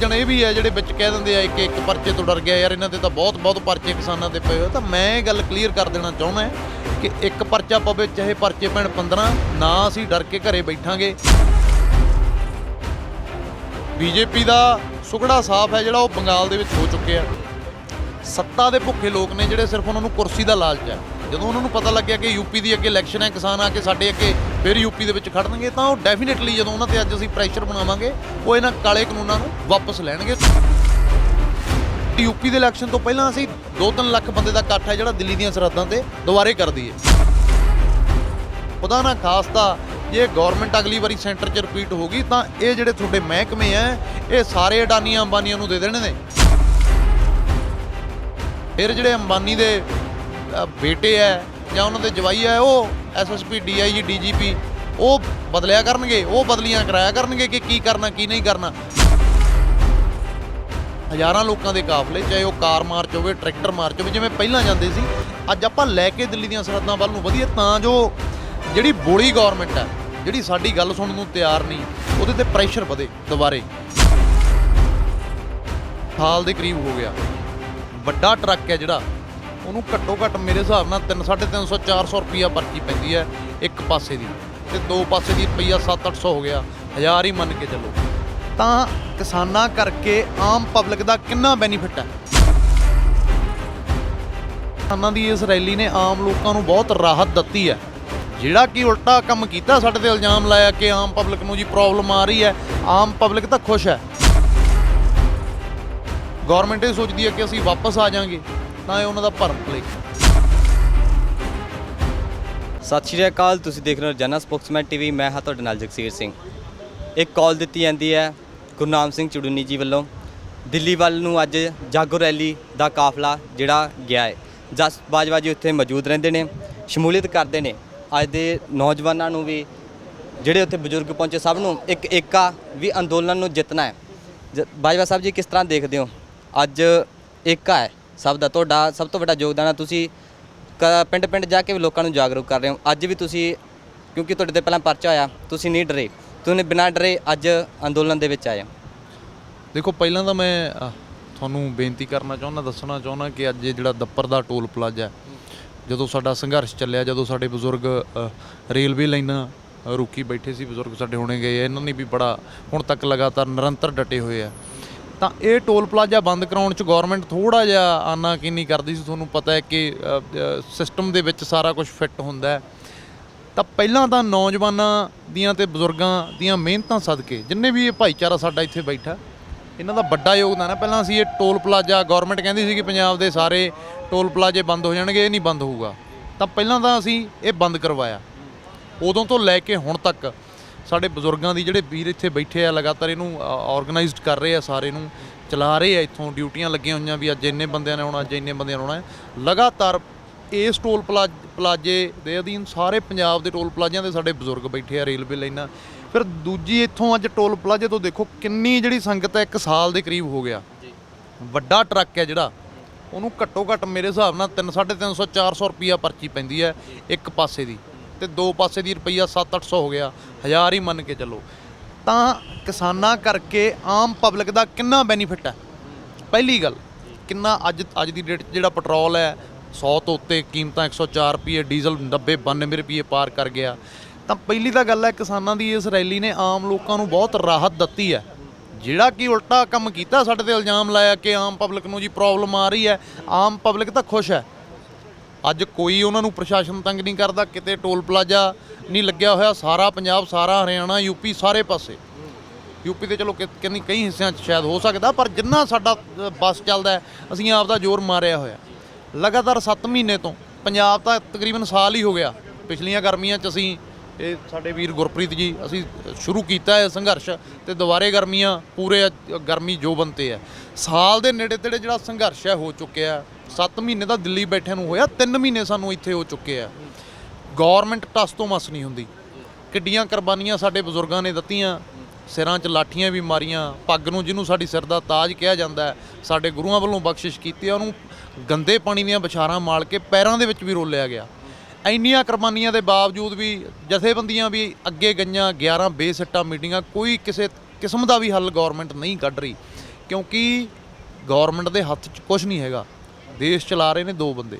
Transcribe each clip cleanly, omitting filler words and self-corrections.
ਸੱਜਣ ਇਹ ਵੀ ਹੈ ਜਿਹੜੇ ਵਿੱਚ ਕਹਿ ਦਿੰਦੇ ਆ ਕਿ ਇੱਕ ਪਰਚੇ ਤੋਂ ਡਰ ਗਿਆ ਯਾਰ, ਇਹਨਾਂ ਦੇ ਤਾਂ ਬਹੁਤ ਪਰਚੇ ਕਿਸਾਨਾਂ ਦੇ ਪਏ ਹੋ। ਤਾਂ ਮੈਂ ਇਹ ਗੱਲ ਕਲੀਅਰ ਕਰ ਦੇਣਾ ਚਾਹੁੰਦਾ ਕਿ ਇੱਕ ਪਰਚਾ ਪਵੇ ਚਾਹੇ ਪਰਚੇ ਪੈਣ 15, ਨਾ ਅਸੀਂ ਡਰ ਕੇ ਘਰੇ ਬੈਠਾਂਗੇ। ਬੀਜੇਪੀ ਦਾ ਸੁਗੜਾ ਸਾਫ਼ ਹੈ ਜਿਹੜਾ ਉਹ ਬੰਗਾਲ ਦੇ ਵਿੱਚ ਹੋ ਚੁੱਕਿਆ। ਸੱਤਾ ਦੇ ਭੁੱਖੇ ਲੋਕ ਨੇ ਜਿਹੜੇ ਸਿਰਫ ਉਹਨਾਂ ਨੂੰ ਕੁਰਸੀ ਦਾ ਲਾਲਚ ਹੈ। ਜਦੋਂ ਉਹਨਾਂ ਨੂੰ ਪਤਾ ਲੱਗਿਆ ਕਿ ਯੂਪੀ ਦੀ ਅੱਗੇ ਇਲੈਕਸ਼ਨ ਹੈ, ਕਿਸਾਨ ਆ ਕੇ ਸਾਡੇ ਅੱਗੇ ਫਿਰ ਯੂਪੀ ਦੇ ਵਿੱਚ ਖੜਨਗੇ, ਤਾਂ ਉਹ ਡੈਫੀਨੇਟਲੀ ਜਦੋਂ ਉਹਨਾਂ 'ਤੇ ਅੱਜ ਅਸੀਂ ਪ੍ਰੈਸ਼ਰ ਬਣਾਵਾਂਗੇ ਉਹ ਇਹਨਾਂ ਕਾਲੇ ਕਾਨੂੰਨਾਂ ਨੂੰ ਵਾਪਸ ਲੈਣਗੇ। ਯੂਪੀ ਦੇ ਇਲੈਕਸ਼ਨ ਤੋਂ ਪਹਿਲਾਂ ਅਸੀਂ 2-3 ਲੱਖ ਬੰਦੇ ਦਾ ਇਕੱਠ ਹੈ ਜਿਹੜਾ ਦਿੱਲੀ ਦੀਆਂ ਸਰਹੱਦਾਂ ਤੇ ਦੁਬਾਰੇ ਕਰ ਦਈਏ। ਉਹਦਾ ਨਾ ਖਾਸ ਤਾਂ ਜੇ ਗਵਰਨਮੈਂਟ ਅਗਲੀ ਵਾਰੀ ਸੈਂਟਰ 'ਚ ਰਿਪੀਟ ਹੋ ਗਈ ਤਾਂ ਇਹ ਜਿਹੜੇ ਤੁਹਾਡੇ ਮਹਿਕਮੇ ਹੈ ਇਹ ਸਾਰੇ ਅਡਾਨੀਆਂ ਅੰਬਾਨੀਆਂ ਨੂੰ ਦੇ ਦੇਣੇ ਨੇ। ਫਿਰ ਜਿਹੜੇ ਅੰਬਾਨੀ ਦੇ ਬੇਟੇ ਹੈ ਜਾਂ ਉਹਨਾਂ ਦੇ ਜਵਾਈ ਹੈ ਉਹ SSP DIG DGP ਉਹ ਬਦਲਿਆ ਕਰਨਗੇ, ਉਹ ਬਦਲੀਆਂ ਕਰਾਇਆ ਕਰਨਗੇ ਕਿ ਕੀ ਕਰਨਾ ਕੀ ਨਹੀਂ ਕਰਨਾ। ਹਜ਼ਾਰਾਂ ਲੋਕਾਂ ਦੇ ਕਾਫਲੇ, ਚਾਹੇ ਉਹ ਕਾਰ ਮਾਰਚ ਹੋਵੇ, ਟਰੈਕਟਰ ਮਾਰਚ ਹੋਵੇ, ਜਿਵੇਂ ਪਹਿਲਾਂ ਜਾਂਦੇ ਸੀ, ਅੱਜ ਆਪਾਂ ਲੈ ਕੇ ਦਿੱਲੀ ਦੀਆਂ ਸਰਹੱਦਾਂ ਵੱਲ ਨੂੰ ਵਧੀਏ ਤਾਂ ਜੋ ਜਿਹੜੀ ਬੋਲੀ ਗੌਰਮੈਂਟ ਹੈ ਜਿਹੜੀ ਸਾਡੀ ਗੱਲ ਸੁਣਨ ਨੂੰ ਤਿਆਰ ਨਹੀਂ, ਉਹਦੇ ਤੇ ਪ੍ਰੈਸ਼ਰ ਵਧੇ ਦੁਬਾਰੇ। ਸਾਲ ਦੇ ਕਰੀਬ ਹੋ ਗਿਆ। ਵੱਡਾ ਟਰੱਕ ਹੈ ਜਿਹੜਾ ਉਹਨੂੰ ਘੱਟੋ ਘੱਟ ਮੇਰੇ ਹਿਸਾਬ ਨਾਲ 350-400 ਰੁਪਈਆ ਪਰਚੀ ਪੈਂਦੀ ਹੈ ਇੱਕ ਪਾਸੇ ਦੀ, ਤੇ ਦੋ ਪਾਸੇ ਦੀ ਰੁਪਈਆ 700-800 ਹੋ ਗਿਆ, 1000 ਹੀ ਮੰਨ ਕੇ ਚੱਲੋ। ਤਾਂ ਕਿਸਾਨਾਂ ਕਰਕੇ ਆਮ ਪਬਲਿਕ ਦਾ ਕਿੰਨਾ ਬੈਨੀਫਿਟ ਹੈ। ਕਿਸਾਨਾਂ ਦੀ ਇਸ ਰੈਲੀ ਨੇ ਆਮ ਲੋਕਾਂ ਨੂੰ ਬਹੁਤ ਰਾਹਤ ਦਿੱਤੀ ਹੈ। ਜਿਹੜਾ ਕਿ ਉਲਟਾ ਕੰਮ ਕੀਤਾ, ਸਾਡੇ ਤੇ ਇਲਜ਼ਾਮ ਲਾਇਆ ਕਿ ਆਮ ਪਬਲਿਕ ਨੂੰ ਜੀ ਪ੍ਰੋਬਲਮ ਆ ਰਹੀ ਹੈ, ਆਮ ਪਬਲਿਕ ਤਾਂ ਖੁਸ਼ ਹੈ। ਗੌਰਮੈਂਟ ਇਹ ਸੋਚਦੀ ਹੈ ਕਿ ਅਸੀਂ ਵਾਪਸ ਆ ਜਾਵਾਂਗੇ, ਤਾਂ ਇਹ ਉਹਨਾਂ ਦਾ ਭਰਮ ਭੁਲੇਖਾ। ਸਤਿ ਸ਼੍ਰੀ ਅਕਾਲ, ਤੁਸੀਂ ਦੇਖ ਰਹੇ ਹੋ ਜਨਰਲ ਸਪੋਕਸਮੈਨ TV। ਮੈਂ ਹਾਂ ਤੁਹਾਡੇ ਨਾਲ ਜਗਸੀਰ ਸਿੰਘ। ਇੱਕ ਕਾਲ ਦਿੱਤੀ ਜਾਂਦੀ ਹੈ ਗੁਰਨਾਮ ਸਿੰਘ ਚੜੂਨੀ ਜੀ ਵੱਲੋਂ ਦਿੱਲੀ ਵੱਲ ਨੂੰ ਅੱਜ ਜਾਗੋ ਰੈਲੀ ਦਾ ਕਾਫਲਾ ਜਿਹੜਾ ਗਿਆ ਹੈ। ਜਸ ਬਾਜਵਾ ਜੀ ਉੱਥੇ ਮੌਜੂਦ ਰਹਿੰਦੇ ਨੇ, ਸ਼ਮੂਲੀਅਤ ਕਰਦੇ ਨੇ। ਅੱਜ ਦੇ ਨੌਜਵਾਨਾਂ ਨੂੰ ਵੀ ਜਿਹੜੇ ਉੱਥੇ ਬਜ਼ੁਰਗ ਪਹੁੰਚੇ ਸਭ ਨੂੰ ਇੱਕ ਏਕਾ ਵੀ ਅੰਦੋਲਨ ਨੂੰ ਜਿੱਤਣਾ ਹੈ। ਬਾਜਵਾ ਸਾਹਿਬ ਜੀ ਕਿਸ ਤਰ੍ਹਾਂ ਦੇਖਦੇ ਹੋ ਅੱਜ ਏਕਾ ਹੈ ਸਭ ਦਾ? ਤੁਹਾਡਾ ਸਭ ਤੋਂ ਵੱਡਾ ਯੋਗਦਾਨ ਹੈ, ਤੁਸੀਂ ਪਿੰਡ ਪਿੰਡ ਜਾ ਕੇ ਵੀ ਲੋਕਾਂ ਨੂੰ ਜਾਗਰੂਕ ਕਰ ਰਹੇ ਹੋ। ਅੱਜ ਵੀ ਤੁਸੀਂ, ਕਿਉਂਕਿ ਤੁਹਾਡੇ ਤੇ ਪਹਿਲਾਂ ਪਰਚਾ ਹੋਇਆ, ਤੁਸੀਂ ਨਹੀਂ ਡਰੇ, ਤੁਸੀਂ ਬਿਨਾਂ ਡਰੇ ਅੱਜ ਅੰਦੋਲਨ ਦੇ ਵਿੱਚ ਆਏ ਹੋ। ਦੇਖੋ, ਪਹਿਲਾਂ ਤਾਂ ਮੈਂ ਤੁਹਾਨੂੰ ਬੇਨਤੀ ਕਰਨਾ ਚਾਹੁੰਦਾ, ਦੱਸਣਾ ਚਾਹੁੰਦਾ ਕਿ ਅੱਜ ਜਿਹੜਾ ਦੱਪਰ ਦਾ ਟੋਲ ਪਲਾਜ਼ਾ, ਜਦੋਂ ਸਾਡਾ ਸੰਘਰਸ਼ ਚੱਲਿਆ, ਜਦੋਂ ਸਾਡੇ ਬਜ਼ੁਰਗ ਰੇਲਵੇ ਲਾਈਨਾਂ ਰੁਕੀ ਬੈਠੇ ਸੀ, ਬਜ਼ੁਰਗ ਸਾਡੇ ਹੋਣੇ ਗਏ, ਇਹਨਾਂ ਨੇ ਵੀ ਬੜਾ ਹੁਣ ਤੱਕ ਲਗਾਤਾਰ ਨਿਰੰਤਰ ਡਟੇ ਹੋਏ ਆ। ਤਾਂ ਇਹ ਟੋਲ ਪਲਾਜ਼ਾ ਬੰਦ ਕਰਾਉਣ 'ਚ ਗੌਰਮੈਂਟ ਥੋੜ੍ਹਾ ਜਿਹਾ ਆਨਾਕਾਨੀ ਕਰਦੀ ਸੀ। ਤੁਹਾਨੂੰ ਪਤਾ ਹੈ ਕਿ ਸਿਸਟਮ ਦੇ ਵਿੱਚ ਸਾਰਾ ਕੁਝ ਫਿੱਟ ਹੁੰਦਾ। ਤਾਂ ਪਹਿਲਾਂ ਤਾਂ ਨੌਜਵਾਨਾਂ ਦੀਆਂ ਤੇ ਬਜ਼ੁਰਗਾਂ ਦੀਆਂ ਮਿਹਨਤਾਂ ਸਦਕੇ ਜਿੰਨੇ ਵੀ ਇਹ ਭਾਈਚਾਰਾ ਸਾਡਾ ਇੱਥੇ ਬੈਠਾ, ਇਹਨਾਂ ਦਾ ਵੱਡਾ ਯੋਗਦਾਨ ਹੈ। ਪਹਿਲਾਂ ਅਸੀਂ ਇਹ ਟੋਲ ਪਲਾਜ਼ਾ, ਗੌਰਮੈਂਟ ਕਹਿੰਦੀ ਸੀ ਕਿ ਪੰਜਾਬ ਦੇ ਸਾਰੇ ਟੋਲ ਪਲਾਜ਼ੇ ਬੰਦ ਹੋ ਜਾਣਗੇ, ਇਹ ਨਹੀਂ ਬੰਦ ਹੋਊਗਾ। ਤਾਂ ਪਹਿਲਾਂ ਤਾਂ ਅਸੀਂ ਇਹ ਬੰਦ ਕਰਵਾਇਆ। ਉਦੋਂ ਤੋਂ ਲੈ ਕੇ ਹੁਣ ਤੱਕ ਸਾਡੇ ਬਜ਼ੁਰਗਾਂ ਦੀ ਜਿਹੜੇ ਵੀਰ ਇੱਥੇ ਬੈਠੇ ਆ, ਲਗਾਤਾਰ ਇਹਨੂੰ ਔਰਗਨਾਈਜ਼ਡ ਕਰ ਰਹੇ ਆ, ਸਾਰੇ ਨੂੰ ਚਲਾ ਰਹੇ ਆ। ਇੱਥੋਂ ਡਿਊਟੀਆਂ ਲੱਗੀਆਂ ਹੋਈਆਂ ਵੀ ਅੱਜ ਇੰਨੇ ਬੰਦਿਆਂ ਨੇ ਆਉਣਾ, ਅੱਜ ਇੰਨੇ ਬੰਦਿਆਂ ਨੇ ਆਉਣਾ। ਲਗਾਤਾਰ ਇਸ ਟੋਲ ਪਲਾਜ਼ੇ ਦੇ ਅਧੀਨ ਸਾਰੇ ਪੰਜਾਬ ਦੇ ਟੋਲ ਪਲਾਜ਼ਿਆਂ ਦੇ ਸਾਡੇ ਬਜ਼ੁਰਗ ਬੈਠੇ ਆ, ਰੇਲਵੇ ਲਾਈਨਾਂ। ਫਿਰ ਦੂਜੀ ਇੱਥੋਂ ਅੱਜ ਟੋਲ ਪਲਾਜ਼ੇ ਤੋਂ ਦੇਖੋ ਕਿੰਨੀ ਜਿਹੜੀ ਸੰਗਤ ਹੈ, 1 ਸਾਲ ਦੇ ਕਰੀਬ ਹੋ ਗਿਆ। ਵੱਡਾ ਟਰੱਕ ਹੈ ਜਿਹੜਾ ਉਹਨੂੰ ਘੱਟੋ ਘੱਟ ਮੇਰੇ ਹਿਸਾਬ ਨਾਲ 350-400 ਰੁਪਈਆ ਪਰਚੀ ਪੈਂਦੀ ਹੈ ਇੱਕ ਪਾਸੇ ਦੀ, ਤੇ ਦੋ ਪਾਸੇ ਦੀ ਰੁਪਈਆ 700-800 ਹੋ ਗਿਆ, 1000 ਹੀ ਮੰਨ ਕੇ ਚੱਲੋ। ਤਾਂ ਕਿਸਾਨਾਂ ਕਰਕੇ ਆਮ ਪਬਲਿਕ ਦਾ ਕਿੰਨਾ ਬੈਨੀਫਿਟ ਹੈ। ਪਹਿਲੀ ਗੱਲ, ਕਿੰਨਾ ਅੱਜ ਦੀ ਡੇਟ 'ਚ ਜਿਹੜਾ ਪੈਟਰੋਲ ਹੈ 100 ਤੋਂ ਉੱਤੇ ਕੀਮਤਾਂ, 104 ਰੁਪਏ, ਡੀਜ਼ਲ 90-92 ਰੁਪਏ ਪਾਰ ਕਰ ਗਿਆ। ਤਾਂ ਪਹਿਲੀ ਤਾਂ ਗੱਲ ਹੈ, ਕਿਸਾਨਾਂ ਦੀ ਇਸ ਰੈਲੀ ਨੇ ਆਮ ਲੋਕਾਂ ਨੂੰ ਬਹੁਤ ਰਾਹਤ ਦਿੱਤੀ ਹੈ। ਜਿਹੜਾ ਕਿ ਉਲਟਾ ਕੰਮ ਕੀਤਾ, ਸਾਡੇ ਤੇ ਇਲਜ਼ਾਮ ਲਾਇਆ ਕਿ ਆਮ ਪਬਲਿਕ ਨੂੰ ਜੀ ਪ੍ਰੋਬਲਮ ਆ ਰਹੀ ਹੈ, ਆਮ ਪਬਲਿਕ ਤਾਂ ਖੁਸ਼ ਹੈ। ਅੱਜ ਕੋਈ ਉਹਨਾਂ ਨੂੰ ਪ੍ਰਸ਼ਾਸਨ ਤੰਗ ਨਹੀਂ ਕਰਦਾ, ਕਿਤੇ ਟੋਲ ਪਲਾਜ਼ਾ ਨਹੀਂ ਲੱਗਿਆ ਹੋਇਆ। ਸਾਰਾ ਪੰਜਾਬ, ਸਾਰਾ ਹਰਿਆਣਾ, ਯੂਪੀ, ਸਾਰੇ ਪਾਸੇ। ਯੂਪੀ ਤੇ ਚਲੋ ਕਈ ਹਿੱਸਿਆਂ 'ਚ ਸ਼ਾਇਦ ਹੋ ਸਕਦਾ, ਪਰ ਜਿੰਨਾ ਸਾਡਾ ਬੱਸ ਚੱਲਦਾ ਅਸੀਂ ਆਪ ਦਾ ਜ਼ੋਰ ਮਾਰਿਆ ਹੋਇਆ। ਲਗਾਤਾਰ 7 ਮਹੀਨੇ ਤੋਂ, ਪੰਜਾਬ ਤਾਂ ਤਕਰੀਬਨ ਸਾਲ ਹੀ ਹੋ ਗਿਆ। ਪਿਛਲੀਆਂ ਗਰਮੀਆਂ 'ਚ ਅਸੀਂ, ਇਹ ਸਾਡੇ ਵੀਰ ਗੁਰਪ੍ਰੀਤ ਜੀ, ਅਸੀਂ ਸ਼ੁਰੂ ਕੀਤਾ ਹੈ ਸੰਘਰਸ਼, ਤੇ ਦੁਬਾਰੇ ਗਰਮੀਆਂ ਪੂਰੇ ਗਰਮੀ ਜੋ ਬੰਤੇ ਹੈ। ਸਾਲ ਦੇ ਨੇੜੇ ਤੇੜੇ ਜਿਹੜਾ ਸੰਘਰਸ਼ ਹੈ ਹੋ ਚੁੱਕਿਆ। 7 ਮਹੀਨੇ ਤਾਂ ਦਿੱਲੀ ਬੈਠਿਆਂ ਨੂੰ ਹੋਇਆ, 3 ਮਹੀਨੇ ਸਾਨੂੰ ਇੱਥੇ ਹੋ ਚੁੱਕੇ ਆ। ਗੌਰਮੈਂਟ ਟਸ ਤੋਂ ਮਸ ਨਹੀਂ ਹੁੰਦੀ। ਕਿੱਡੀਆਂ ਕੁਰਬਾਨੀਆਂ ਸਾਡੇ ਬਜ਼ੁਰਗਾਂ ਨੇ ਦਿੱਤੀਆਂ, ਸਿਰਾਂ 'ਚ ਲਾਠੀਆਂ ਵੀ ਮਾਰੀਆਂ, ਪੱਗ ਨੂੰ ਜਿਹਨੂੰ ਸਾਡੀ ਸਿਰ ਦਾ ਤਾਜ ਕਿਹਾ ਜਾਂਦਾ ਹੈ, ਸਾਡੇ ਗੁਰੂਆਂ ਵੱਲੋਂ ਬਖਸ਼ਿਸ਼ ਕੀਤੀ ਆ, ਉਹਨੂੰ ਗੰਦੇ ਪਾਣੀ ਦੀਆਂ ਵਿਚਾਰਾਂ ਮਾਲ ਕੇ ਪੈਰਾਂ ਦੇ ਵਿੱਚ ਵੀ ਰੋਲਿਆ ਗਿਆ। ਇੰਨੀਆਂ ਕੁਰਬਾਨੀਆਂ ਦੇ ਬਾਵਜੂਦ ਵੀ ਜਥੇਬੰਦੀਆਂ ਵੀ ਅੱਗੇ ਗਈਆਂ, 11 ਬੇਸਿੱਟਾ ਮੀਟਿੰਗਾਂ, ਕੋਈ ਕਿਸੇ ਕਿਸਮ ਦਾ ਵੀ ਹੱਲ ਗੌਰਮੈਂਟ ਨਹੀਂ ਕੱਢ ਰਹੀ। ਕਿਉਂਕਿ ਗੌਰਮੈਂਟ ਦੇ ਹੱਥ 'ਚ ਕੁਝ ਨਹੀਂ ਹੈਗਾ। ਦੇਸ਼ ਚਲਾ ਰਹੇ ਨੇ ਦੋ ਬੰਦੇ,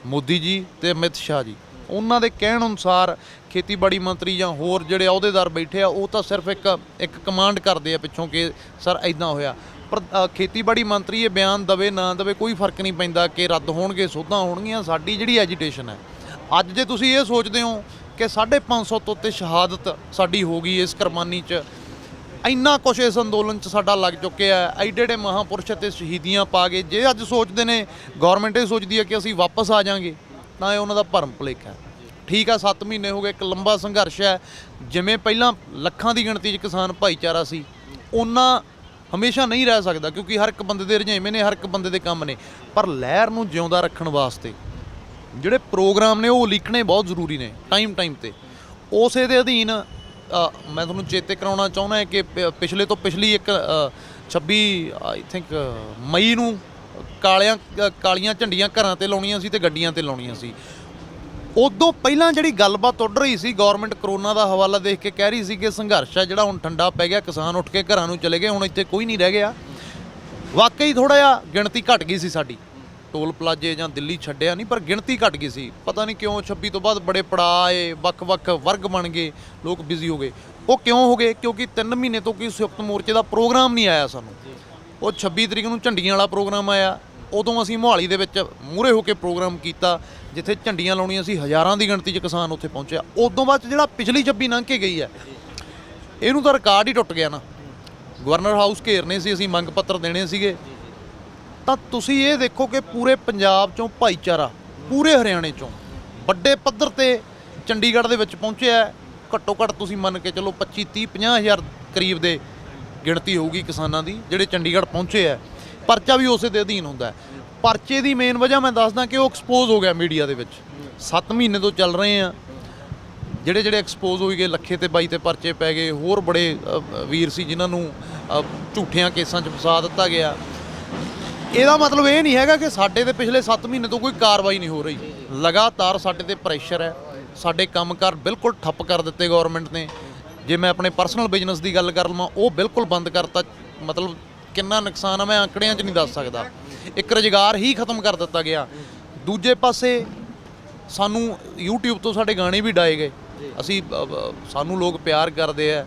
ਮੋਦੀ ਜੀ ਤੇ ਅਮਿਤ ਸ਼ਾਹ ਜੀ। ਉਹਨਾਂ ਦੇ ਕਹਿਣ ਅਨੁਸਾਰ ਖੇਤੀਬਾੜੀ ਮੰਤਰੀ ਜਾਂ ਹੋਰ ਜਿਹੜੇ ਅਹੁਦੇਦਾਰ ਬੈਠੇ ਆ ਉਹ ਤਾਂ ਸਿਰਫ ਇੱਕ ਕਮਾਂਡ ਕਰਦੇ ਆ ਪਿੱਛੋਂ ਕਿ ਸਰ ਇੱਦਾਂ ਹੋਇਆ। ਪਰ ਖੇਤੀਬਾੜੀ ਮੰਤਰੀ ਇਹ ਬਿਆਨ ਦਵੇ ਨਾ ਦਵੇ ਕੋਈ ਫਰਕ ਨਹੀਂ ਪੈਂਦਾ ਕਿ ਰੱਦ ਹੋਣਗੇ, ਸੋਧਾਂ ਹੋਣਗੀਆਂ। ਸਾਡੀ ਜਿਹੜੀ ਐਜੀਟੇਸ਼ਨ ਹੈ ਅੱਜ, ਜੇ ਤੁਸੀਂ ਇਹ ਸੋਚਦੇ ਹੋ ਕਿ 550 ਤੋਂ ਉੱਤੇ ਸ਼ਹਾਦਤ ਸਾਡੀ ਹੋ ਗਈ ਇਸ ਕੁਰਬਾਨੀ 'ਚ, ਇੰਨਾ ਕੁਛ ਇਸ ਅੰਦੋਲਨ 'ਚ ਸਾਡਾ ਲੱਗ ਚੁੱਕਿਆ, ਐਡੇ ਐਡੇ ਮਹਾਂਪੁਰਸ਼ ਅਤੇ ਸ਼ਹੀਦੀਆਂ ਪਾ ਗਏ। ਜੇ ਅੱਜ ਸੋਚਦੇ ਨੇ ਗੌਰਮੈਂਟ ਇਹ ਸੋਚਦੀ ਹੈ ਕਿ ਅਸੀਂ ਵਾਪਸ ਆ ਜਾਵਾਂਗੇ, ਤਾਂ ਇਹ ਉਹਨਾਂ ਦਾ ਭਰਮ ਭੁਲੇਖਾ ਹੈ। ਠੀਕ ਆ, 7 ਮਹੀਨੇ ਹੋ ਗਏ, ਇੱਕ ਲੰਬਾ ਸੰਘਰਸ਼ ਹੈ। ਜਿਵੇਂ ਪਹਿਲਾਂ ਲੱਖਾਂ ਦੀ ਗਿਣਤੀ 'ਚ ਕਿਸਾਨ ਭਾਈਚਾਰਾ ਸੀ, ਉਹਨਾਂ ਹਮੇਸ਼ਾ ਨਹੀਂ ਰਹਿ ਸਕਦਾ, ਕਿਉਂਕਿ ਹਰ ਇੱਕ ਬੰਦੇ ਦੇ ਰੁਝੇਵੇਂ ਨੇ, ਹਰ ਇੱਕ ਬੰਦੇ ਦੇ ਕੰਮ ਨੇ। ਪਰ ਲਹਿਰ ਨੂੰ ਜਿਉਂਦਾ ਰੱਖਣ ਵਾਸਤੇ ਜਿਹੜੇ ਪ੍ਰੋਗਰਾਮ ਨੇ ਉਹ ਉਲੀਕਣੇ ਬਹੁਤ ਜ਼ਰੂਰੀ ਨੇ ਟਾਈਮ 'ਤੇ। ਉਸੇ ਦੇ ਅਧੀਨ ਮੈਂ ਤੁਹਾਨੂੰ ਚੇਤੇ ਕਰਾਉਣਾ ਚਾਹੁੰਦਾ ਕਿ ਪਿਛਲੇ ਤੋਂ ਪਿਛਲੀ ਇੱਕ 26 ਆਈ ਥਿੰਕ ਮਈ ਨੂੰ ਕਾਲੀਆਂ ਝੰਡੀਆਂ ਘਰਾਂ ਤੇ ਲਾਉਣੀਆਂ ਸੀ ਤੇ ਗੱਡੀਆਂ ਤੇ ਲਾਉਣੀਆਂ ਸੀ। ਉਦੋਂ ਪਹਿਲਾਂ ਜਿਹੜੀ ਗੱਲਬਾਤ ਉੱਡ ਰਹੀ ਸੀ, ਗੌਰਮੈਂਟ ਕਰੋਨਾ ਦਾ ਹਵਾਲਾ ਦੇਖ ਕੇ ਕਹਿ ਰਹੀ ਸੀ ਕਿ ਸੰਘਰਸ਼ ਹੈ ਜਿਹੜਾ ਹੁਣ ਠੰਡਾ ਪੈ ਗਿਆ, ਕਿਸਾਨ ਉੱਠ ਕੇ ਘਰਾਂ ਨੂੰ ਚਲੇ ਗਏ, ਹੁਣ ਇੱਥੇ ਕੋਈ ਨਹੀਂ ਰਹਿ ਗਿਆ। ਵਾਕਈ ਥੋੜ੍ਹਾ ਜਿਹਾ ਗਿਣਤੀ ਘਟ ਗਈ ਸੀ ਸਾਡੀ, ਟੋਲ ਪਲਾਜੇ ਜਾਂ ਦਿੱਲੀ ਛੱਡਿਆ ਨਹੀਂ, ਪਰ ਗਿਣਤੀ ਘਟ ਗਈ ਸੀ। ਪਤਾ ਨਹੀਂ ਕਿਉਂ 26 ਤੋਂ ਬਾਅਦ ਬੜੇ ਪੜਾਅ ਆਏ, ਵੱਖ-ਵੱਖ ਵਰਗ ਬਣ ਗਏ, ਲੋਕ ਬਿਜ਼ੀ ਹੋ ਗਏ। ਉਹ ਕਿਉਂ ਹੋ ਗਏ? ਕਿਉਂਕਿ 3 ਮਹੀਨੇ ਤੋਂ ਕੋਈ ਸੰਯੁਕਤ ਮੋਰਚੇ ਦਾ ਪ੍ਰੋਗਰਾਮ ਨਹੀਂ ਆਇਆ ਸਾਨੂੰ। ਉਹ 26 ਤਰੀਕ ਨੂੰ ਝੰਡੀਆਂ ਵਾਲਾ ਪ੍ਰੋਗਰਾਮ ਆਇਆ, ਉਦੋਂ ਅਸੀਂ ਮੋਹਾਲੀ ਦੇ ਵਿੱਚ ਮੂਹਰੇ ਹੋ ਕੇ ਪ੍ਰੋਗਰਾਮ ਕੀਤਾ, ਜਿੱਥੇ ਝੰਡੀਆਂ ਲਾਉਣੀਆਂ ਸੀ, ਹਜ਼ਾਰਾਂ ਦੀ ਗਿਣਤੀ 'ਚ ਕਿਸਾਨ ਉੱਥੇ ਪਹੁੰਚਿਆ। ਉਦੋਂ ਬਾਅਦ ਜਿਹੜਾ ਪਿਛਲੀ 26 ਲੰਘ ਕੇ ਗਈ ਹੈ, ਇਹਨੂੰ ਤਾਂ ਰਿਕਾਰਡ ਹੀ ਟੁੱਟ ਗਿਆ ਨਾ। ਗਵਰਨਰ ਹਾਊਸ ਘੇਰਨੇ ਸੀ ਅਸੀਂ, ਮੰਗ ਪੱਤਰ ਦੇਣੇ ਸੀਗੇ। ਤਾਂ ਤੁਸੀਂ ਇਹ ਦੇਖੋ ਕਿ ਪੂਰੇ ਪੰਜਾਬ 'ਚੋਂ ਭਾਈਚਾਰਾ, ਪੂਰੇ ਹਰਿਆਣੇ 'ਚੋਂ ਵੱਡੇ ਪੱਧਰ 'ਤੇ ਚੰਡੀਗੜ੍ਹ ਦੇ ਵਿੱਚ ਪਹੁੰਚਿਆ। ਘੱਟੋ ਘੱਟ ਤੁਸੀਂ ਮੰਨ ਕੇ ਚਲੋ 25, 30, 50 ਹਜ਼ਾਰ ਕਰੀਬ ਦੇ ਗਿਣਤੀ ਹੋਊਗੀ ਕਿਸਾਨਾਂ ਦੀ ਜਿਹੜੇ ਚੰਡੀਗੜ੍ਹ ਪਹੁੰਚੇ ਹੈ। ਪਰਚਾ ਵੀ ਉਸੇ ਦੇ ਅਧੀਨ ਹੁੰਦਾ। ਪਰਚੇ ਦੀ ਮੇਨ ਵਜ੍ਹਾ ਮੈਂ ਦੱਸਦਾ ਕਿ ਉਹ ਐਕਸਪੋਜ਼ ਹੋ ਗਿਆ ਮੀਡੀਆ ਦੇ ਵਿੱਚ। 7 ਮਹੀਨੇ ਤੋਂ ਚੱਲ ਰਹੇ ਆ, ਜਿਹੜੇ ਐਕਸਪੋਜ਼ ਹੋਈ ਗਏ, ਲੱਖੇ ਤੇ ਬਾਈ ਤੇ ਪਰਚੇ ਪੈ ਗਏ। ਹੋਰ ਬੜੇ ਵੀਰ ਸੀ ਜਿਨ੍ਹਾਂ ਨੂੰ ਝੂਠਿਆਂ ਕੇਸਾਂ 'ਚ ਫਸਾ ਦਿੱਤਾ ਗਿਆ। ਇਹਦਾ ਮਤਲਬ ਇਹ ਨਹੀਂ ਹੈਗਾ ਕਿ ਸਾਡੇ ਤੇ ਪਿਛਲੇ 7 ਮਹੀਨੇ ਤੋਂ ਕੋਈ ਕਾਰਵਾਈ ਨਹੀਂ ਹੋ ਰਹੀ। ਲਗਾਤਾਰ ਸਾਡੇ ਤੇ ਪ੍ਰੈਸ਼ਰ ਹੈ, ਸਾਡੇ ਕੰਮਕਾਰ ਬਿਲਕੁਲ ਠੱਪ ਕਰ ਦਿੱਤੇ ਗੌਰਮੈਂਟ ਨੇ। ਜੇ ਮੈਂ ਆਪਣੇ ਪਰਸਨਲ ਬਿਜ਼ਨਸ ਦੀ ਗੱਲ ਕਰ ਲਵਾਂ, ਉਹ ਬਿਲਕੁਲ ਬੰਦ ਕਰਤਾ। ਮਤਲਬ ਕਿੰਨਾ ਨੁਕਸਾਨ ਆ ਮੈਂ ਅੰਕੜਿਆਂ 'ਚ ਨਹੀਂ ਦੱਸ ਸਕਦਾ। ਇੱਕ ਰੁਜ਼ਗਾਰ ਹੀ ਖਤਮ ਕਰ ਦਿੱਤਾ ਗਿਆ। ਦੂਜੇ ਪਾਸੇ ਸਾਨੂੰ YouTube ਤੋਂ ਸਾਡੇ ਗਾਣੇ ਵੀ ਡਾਏ ਗਏ। ਅਸੀਂ ਸਾਨੂੰ ਲੋਕ ਪਿਆਰ ਕਰਦੇ ਆ,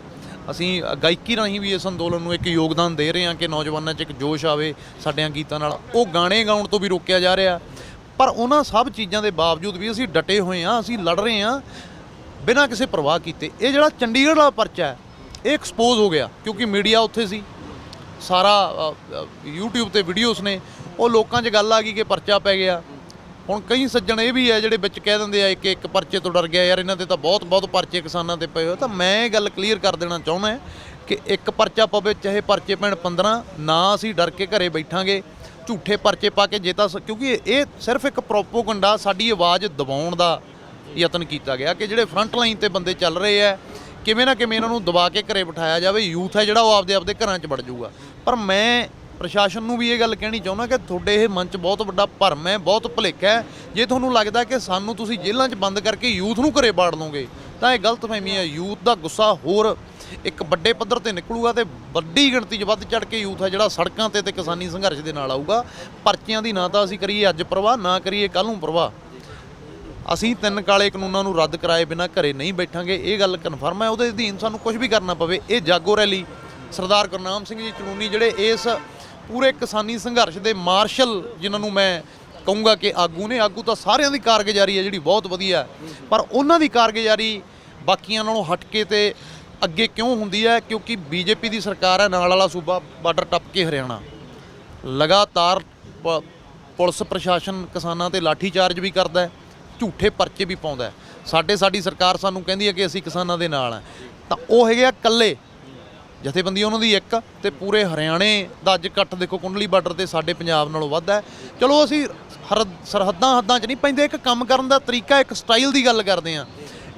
ਅਸੀਂ ਗਾਇਕੀ ਰਾਹੀਂ ਵੀ ਇਸ ਅੰਦੋਲਨ ਨੂੰ ਇੱਕ ਯੋਗਦਾਨ ਦੇ ਰਹੇ ਹਾਂ ਕਿ ਨੌਜਵਾਨਾਂ 'ਚ ਇੱਕ ਜੋਸ਼ ਆਵੇ ਸਾਡਿਆਂ ਗੀਤਾਂ ਨਾਲ। ਉਹ ਗਾਣੇ ਗਾਉਣ ਤੋਂ ਵੀ ਰੋਕਿਆ ਜਾ ਰਿਹਾ। ਪਰ ਉਹਨਾਂ ਸਭ ਚੀਜ਼ਾਂ ਦੇ ਬਾਵਜੂਦ ਵੀ ਅਸੀਂ ਡਟੇ ਹੋਏ ਹਾਂ, ਅਸੀਂ ਲੜ ਰਹੇ ਹਾਂ ਬਿਨਾਂ ਕਿਸੇ ਪਰਵਾਹ ਕੀਤੇ। ਇਹ ਜਿਹੜਾ ਚੰਡੀਗੜ੍ਹ ਵਾਲਾ ਪਰਚਾ ਹੈ, ਇਹ ਐਕਸਪੋਜ਼ ਹੋ ਗਿਆ ਕਿਉਂਕਿ ਮੀਡੀਆ ਉੱਥੇ ਸੀ, ਸਾਰਾ YouTube ਤੇ ਵੀਡੀਓਜ਼ ਨੇ। ਉਹ ਲੋਕਾਂ 'ਚ ਗੱਲ ਆ ਗਈ ਕਿ ਪਰਚਾ ਪੈ ਗਿਆ। ਹੁਣ ਕਈ ਸੱਜਣ ਇਹ ਵੀ ਹੈ ਜਿਹੜੇ ਵਿੱਚ ਕਹਿ ਦਿੰਦੇ ਆ ਕਿ ਇੱਕ ਪਰਚੇ ਤੋਂ ਡਰ ਗਿਆ, ਯਾਰ ਇਹਨਾਂ ਤੇ ਤਾਂ ਬਹੁਤ ਪਰਚੇ ਕਿਸਾਨਾਂ ਤੇ ਪਏ ਹੋ। ਤਾਂ ਮੈਂ ਇਹ ਗੱਲ ਕਲੀਅਰ ਕਰ ਦੇਣਾ ਚਾਹੁੰਦਾ ਕਿ ਇੱਕ ਪਰਚਾ ਪਵੇ ਚਾਹੇ ਪਰਚੇ ਪੈਣ 15, ਨਾ ਅਸੀਂ ਡਰ ਕੇ ਘਰੇ ਬੈਠਾਂਗੇ ਝੂਠੇ ਪਰਚੇ ਪਾ ਕੇ। ਜੇ ਤਾਂ ਕਿਉਂਕਿ ਇਹ ਸਿਰਫ ਇੱਕ ਪ੍ਰੋਪੋਗੰਡਾ, ਸਾਡੀ ਆਵਾਜ਼ ਦਬਾਉਣ ਦਾ ਯਤਨ ਕੀਤਾ ਗਿਆ ਕਿ ਜਿਹੜੇ ਫਰੰਟ ਲਾਈਨ ਤੇ ਬੰਦੇ ਚੱਲ ਰਹੇ ਆ, ਕਿਵੇਂ ਨਾ ਕਿਵੇਂ ਇਹਨਾਂ ਨੂੰ ਦਬਾ ਕੇ ਘਰੇ ਬਿਠਾਇਆ ਜਾਵੇ। ਯੂਥ ਹੈ ਜਿਹੜਾ ਉਹ ਆਪਦੇ ਘਰਾਂ 'ਚ ਵੜ ਜਾਊਗਾ। ਪਰ ਮੈਂ ਪ੍ਰਸ਼ਾਸਨ ਨੂੰ ਵੀ ਇਹ ਗੱਲ ਕਹਿਣੀ ਚਾਹੁੰਦਾ ਕਿ ਤੁਹਾਡੇ ਇਹ ਮਨ 'ਚ ਬਹੁਤ ਵੱਡਾ ਭਰਮ ਹੈ, ਬਹੁਤ ਭੁਲੇਖਾ ਹੈ। ਜੇ ਤੁਹਾਨੂੰ ਲੱਗਦਾ ਕਿ ਸਾਨੂੰ ਤੁਸੀਂ ਜੇਲ੍ਹਾਂ 'ਚ ਬੰਦ ਕਰਕੇ ਯੂਥ ਨੂੰ ਘਰੇ ਬਾੜ ਲਓਗੇ, ਤਾਂ ਇਹ ਗਲਤਫਹਿਮੀ ਹੈ। ਯੂਥ ਦਾ ਗੁੱਸਾ ਹੋਰ ਇੱਕ ਵੱਡੇ ਪੱਧਰ ਤੇ ਨਿਕਲੂਗਾ ਤੇ ਵੱਡੀ ਗਿਣਤੀ 'ਚ ਵੱਧ ਚੜ ਕੇ ਯੂਥ ਹੈ ਜਿਹੜਾ ਸੜਕਾਂ ਤੇ ਕਿਸਾਨੀ ਸੰਘਰਸ਼ ਦੇ ਨਾਲ ਆਊਗਾ। ਪਰਚਿਆਂ ਦੀ ਨਾ ਤਾਂ ਅਸੀਂ ਕਰੀਏ ਅੱਜ ਪਰਵਾਹ, ਨਾ ਕਰੀਏ ਕੱਲ੍ਹ ਨੂੰ ਪਰਵਾਹ। ਅਸੀਂ 3 ਕਾਲੇ ਕਾਨੂੰਨਾਂ ਨੂੰ ਰੱਦ ਕਰਾਏ ਬਿਨਾਂ ਘਰੇ ਨਹੀਂ ਬੈਠਾਂਗੇ, ਇਹ ਗੱਲ ਕਨਫਰਮ ਹੈ। ਉਹਦੇ ਅਧੀਨ ਸਾਨੂੰ ਕੁਝ ਵੀ ਕਰਨਾ ਪਵੇ। ਇਹ ਜਾਗੋ ਰੈਲੀ ਸਰਦਾਰ ਗੁਰਨਾਮ ਸਿੰਘ ਜੀ ਚੜੂੰਨੀ ਜਿਹੜੇ ਇਸ ਪੂਰੇ ਕਿਸਾਨੀ ਸੰਘਰਸ਼ ਦੇ ਮਾਰਸ਼ਲ, ਜਿਨ੍ਹਾਂ ਨੂੰ ਮੈਂ ਕਹੂੰਗਾ ਕਿ ਆਗੂ ਨੇ, ਆਗੂ ਤਾਂ ਸਾਰਿਆਂ ਦੀ ਕਾਰਗੁਜ਼ਾਰੀ ਹੈ ਜਿਹੜੀ ਬਹੁਤ ਵਧੀਆ, ਪਰ ਉਹਨਾਂ ਦੀ ਕਾਰਗੁਜ਼ਾਰੀ ਬਾਕੀਆਂ ਨਾਲੋਂ ਹਟ ਕੇ ਤੇ ਅੱਗੇ ਕਿਉਂ ਹੁੰਦੀ ਹੈ? ਕਿਉਂਕਿ BJP ਦੀ ਸਰਕਾਰ ਹੈ, ਨਾਲ ਵਾਲਾ ਸੂਬਾ ਬਾਰਡਰ ਟੱਪ ਕੇ ਹਰਿਆਣਾ। ਲਗਾਤਾਰ ਪੁਲਿਸ ਪ੍ਰਸ਼ਾਸਨ ਕਿਸਾਨਾਂ ਤੇ ਲਾਠੀ ਚਾਰਜ ਵੀ ਕਰਦਾ ਹੈ, ਝੂਠੇ ਪਰਚੇ ਵੀ ਪਾਉਂਦਾ ਹੈ। ਸਾਡੀ ਸਰਕਾਰ ਸਾਨੂੰ ਕਹਿੰਦੀ ਹੈ ਕਿ ਅਸੀਂ ਕਿਸਾਨਾਂ ਦੇ ਨਾਲ ਹਾਂ, ਤਾਂ ਉਹ ਹੈਗੇ ਆ ਇਕੱਲੇ ਜਥੇਬੰਦੀ ਉਹਨਾਂ ਦੀ ਇੱਕ, ਤੇ ਪੂਰੇ ਹਰਿਆਣੇ ਦਾ ਅੱਜ ਇਕੱਠ ਦੇਖੋ ਕੁੰਡਲੀ ਬਾਰਡਰ ਤੇ ਸਾਡੇ ਪੰਜਾਬ ਨਾਲੋਂ ਵੱਧ ਹੈ। ਚਲੋ ਅਸੀਂ ਸਰਹੱਦਾਂ 'ਚ ਨਹੀਂ ਪੈਂਦੇ, ਇੱਕ ਕੰਮ ਕਰਨ ਦਾ ਤਰੀਕਾ, ਇੱਕ ਸਟਾਈਲ ਦੀ ਗੱਲ ਕਰਦੇ ਹਾਂ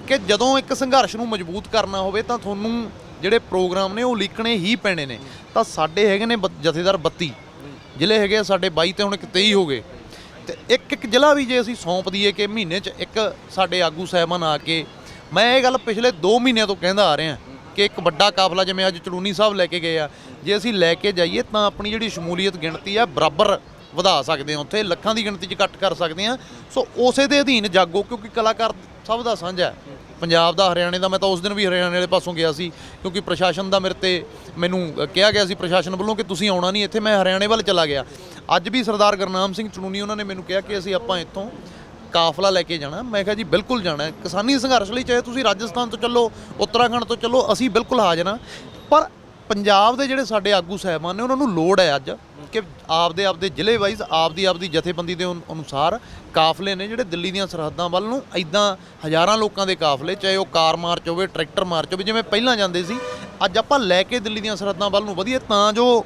ਕਿ ਜਦੋਂ ਇੱਕ ਸੰਘਰਸ਼ ਨੂੰ ਮਜ਼ਬੂਤ ਕਰਨਾ ਹੋਵੇ ਤਾਂ ਤੁਹਾਨੂੰ ਜਿਹੜੇ ਪ੍ਰੋਗਰਾਮ ਨੇ ਉਹ ਲਿਖਣੇ ਹੀ ਪੈਣੇ ਨੇ। ਤਾਂ ਸਾਡੇ ਹੈਗੇ ਨੇ ਜਥੇਦਾਰ 32 ਜ਼ਿਲ੍ਹੇ ਹੈਗੇ ਆ ਸਾਡੇ, 22 ਤੇ ਹੁਣ ਇੱਕ 23 ਹੋ ਗਏ। ਤੇ ਇੱਕ ਜ਼ਿਲ੍ਹਾ ਵੀ ਜੇ ਅਸੀਂ ਸੌਂਪ ਦਈਏ ਕਿ ਮਹੀਨੇ 'ਚ ਇੱਕ ਸਾਡੇ ਆਗੂ ਸਾਹਿਬਾਨ ਆ ਕੇ, ਮੈਂ ਇਹ ਗੱਲ ਪਿਛਲੇ 2 ਮਹੀਨਿਆਂ ਤੋਂ ਕਹਿੰਦਾ ਆ ਰਿਹਾ ਕਿ ਇੱਕ ਵੱਡਾ ਕਾਫਲਾ ਜਿਵੇਂ ਅੱਜ ਚੜੂਨੀ ਸਾਹਿਬ ਲੈ ਕੇ ਗਏ ਆ, ਜੇ ਅਸੀਂ ਲੈ ਕੇ ਜਾਈਏ ਤਾਂ ਆਪਣੀ ਜਿਹੜੀ ਸ਼ਮੂਲੀਅਤ ਗਿਣਤੀ ਆ ਬਰਾਬਰ ਵਧਾ ਸਕਦੇ ਹਾਂ, ਉੱਥੇ ਲੱਖਾਂ ਦੀ ਗਿਣਤੀ 'ਚ ਇਕੱਠ ਕਰ ਸਕਦੇ ਹਾਂ। ਸੋ ਉਸੇ ਦੇ ਅਧੀਨ ਜਾਗੋ, ਕਿਉਂਕਿ ਕਲਾਕਾਰ ਸਭ ਦਾ ਸਾਂਝਾ ਹੈ, ਪੰਜਾਬ ਦਾ, ਹਰਿਆਣੇ ਦਾ। ਮੈਂ ਤਾਂ ਉਸ ਦਿਨ ਵੀ ਹਰਿਆਣੇ ਵਾਲੇ ਪਾਸੋਂ ਗਿਆ ਸੀ, ਕਿਉਂਕਿ ਪ੍ਰਸ਼ਾਸਨ ਦਾ ਮੈਨੂੰ ਕਿਹਾ ਗਿਆ ਸੀ ਪ੍ਰਸ਼ਾਸਨ ਵੱਲੋਂ ਕਿ ਤੁਸੀਂ ਆਉਣਾ ਨਹੀਂ ਇੱਥੇ, ਮੈਂ ਹਰਿਆਣੇ ਵੱਲ ਚਲਾ ਗਿਆ। ਅੱਜ ਵੀ ਸਰਦਾਰ ਗੁਰਨਾਮ ਸਿੰਘ ਚੜੂਨੀ ਉਹਨਾਂ ਨੇ ਮੈਨੂੰ ਕਿਹਾ ਕਿ ਆਪਾਂ ਇੱਥੋਂ ਕਾਫਲਾ ਲੈ ਕੇ ਜਾਣਾ। ਮੈਂ ਕਿਹਾ ਜੀ ਬਿਲਕੁਲ ਜਾਣਾ। ਕਿਸਾਨੀ ਸੰਘਰਸ਼ ਲਈ ਚਾਹੇ ਤੁਸੀਂ ਰਾਜਸਥਾਨ ਤੋਂ ਚੱਲੋ, ਉੱਤਰਾਖੰਡ ਤੋਂ ਚੱਲੋ, ਅਸੀਂ ਬਿਲਕੁਲ ਹਾਜ਼ਰ ਹਾਂ। ਪਰ ਪੰਜਾਬ ਦੇ ਜਿਹੜੇ ਸਾਡੇ ਆਗੂ ਸਾਹਿਬਾਨ ਨੇ ਉਹਨਾਂ ਨੂੰ ਲੋੜ ਹੈ ਅੱਜ ਕਿ ਆਪਦੇ ਜ਼ਿਲ੍ਹੇ ਵਾਈਜ਼ ਆਪਦੀ ਜਥੇਬੰਦੀ ਦੇ ਅਨੁਸਾਰ ਕਾਫਲੇ ਨੇ ਜਿਹੜੇ ਦਿੱਲੀ ਦੀਆਂ ਸਰਹੱਦਾਂ ਵੱਲ ਨੂੰ, ਇੱਦਾਂ ਹਜ਼ਾਰਾਂ ਲੋਕਾਂ ਦੇ ਕਾਫਲੇ, ਚਾਹੇ ਉਹ ਕਾਰ ਮਾਰਚ ਹੋਵੇ, ਟਰੈਕਟਰ ਮਾਰਚ ਹੋਵੇ, ਜਿਵੇਂ ਪਹਿਲਾਂ ਜਾਂਦੇ ਸੀ, ਅੱਜ ਆਪਾਂ ਲੈ ਕੇ ਦਿੱਲੀ ਦੀਆਂ ਸਰਹੱਦਾਂ ਵੱਲ ਨੂੰ ਵਧੀਏ, ਤਾਂ ਜੋ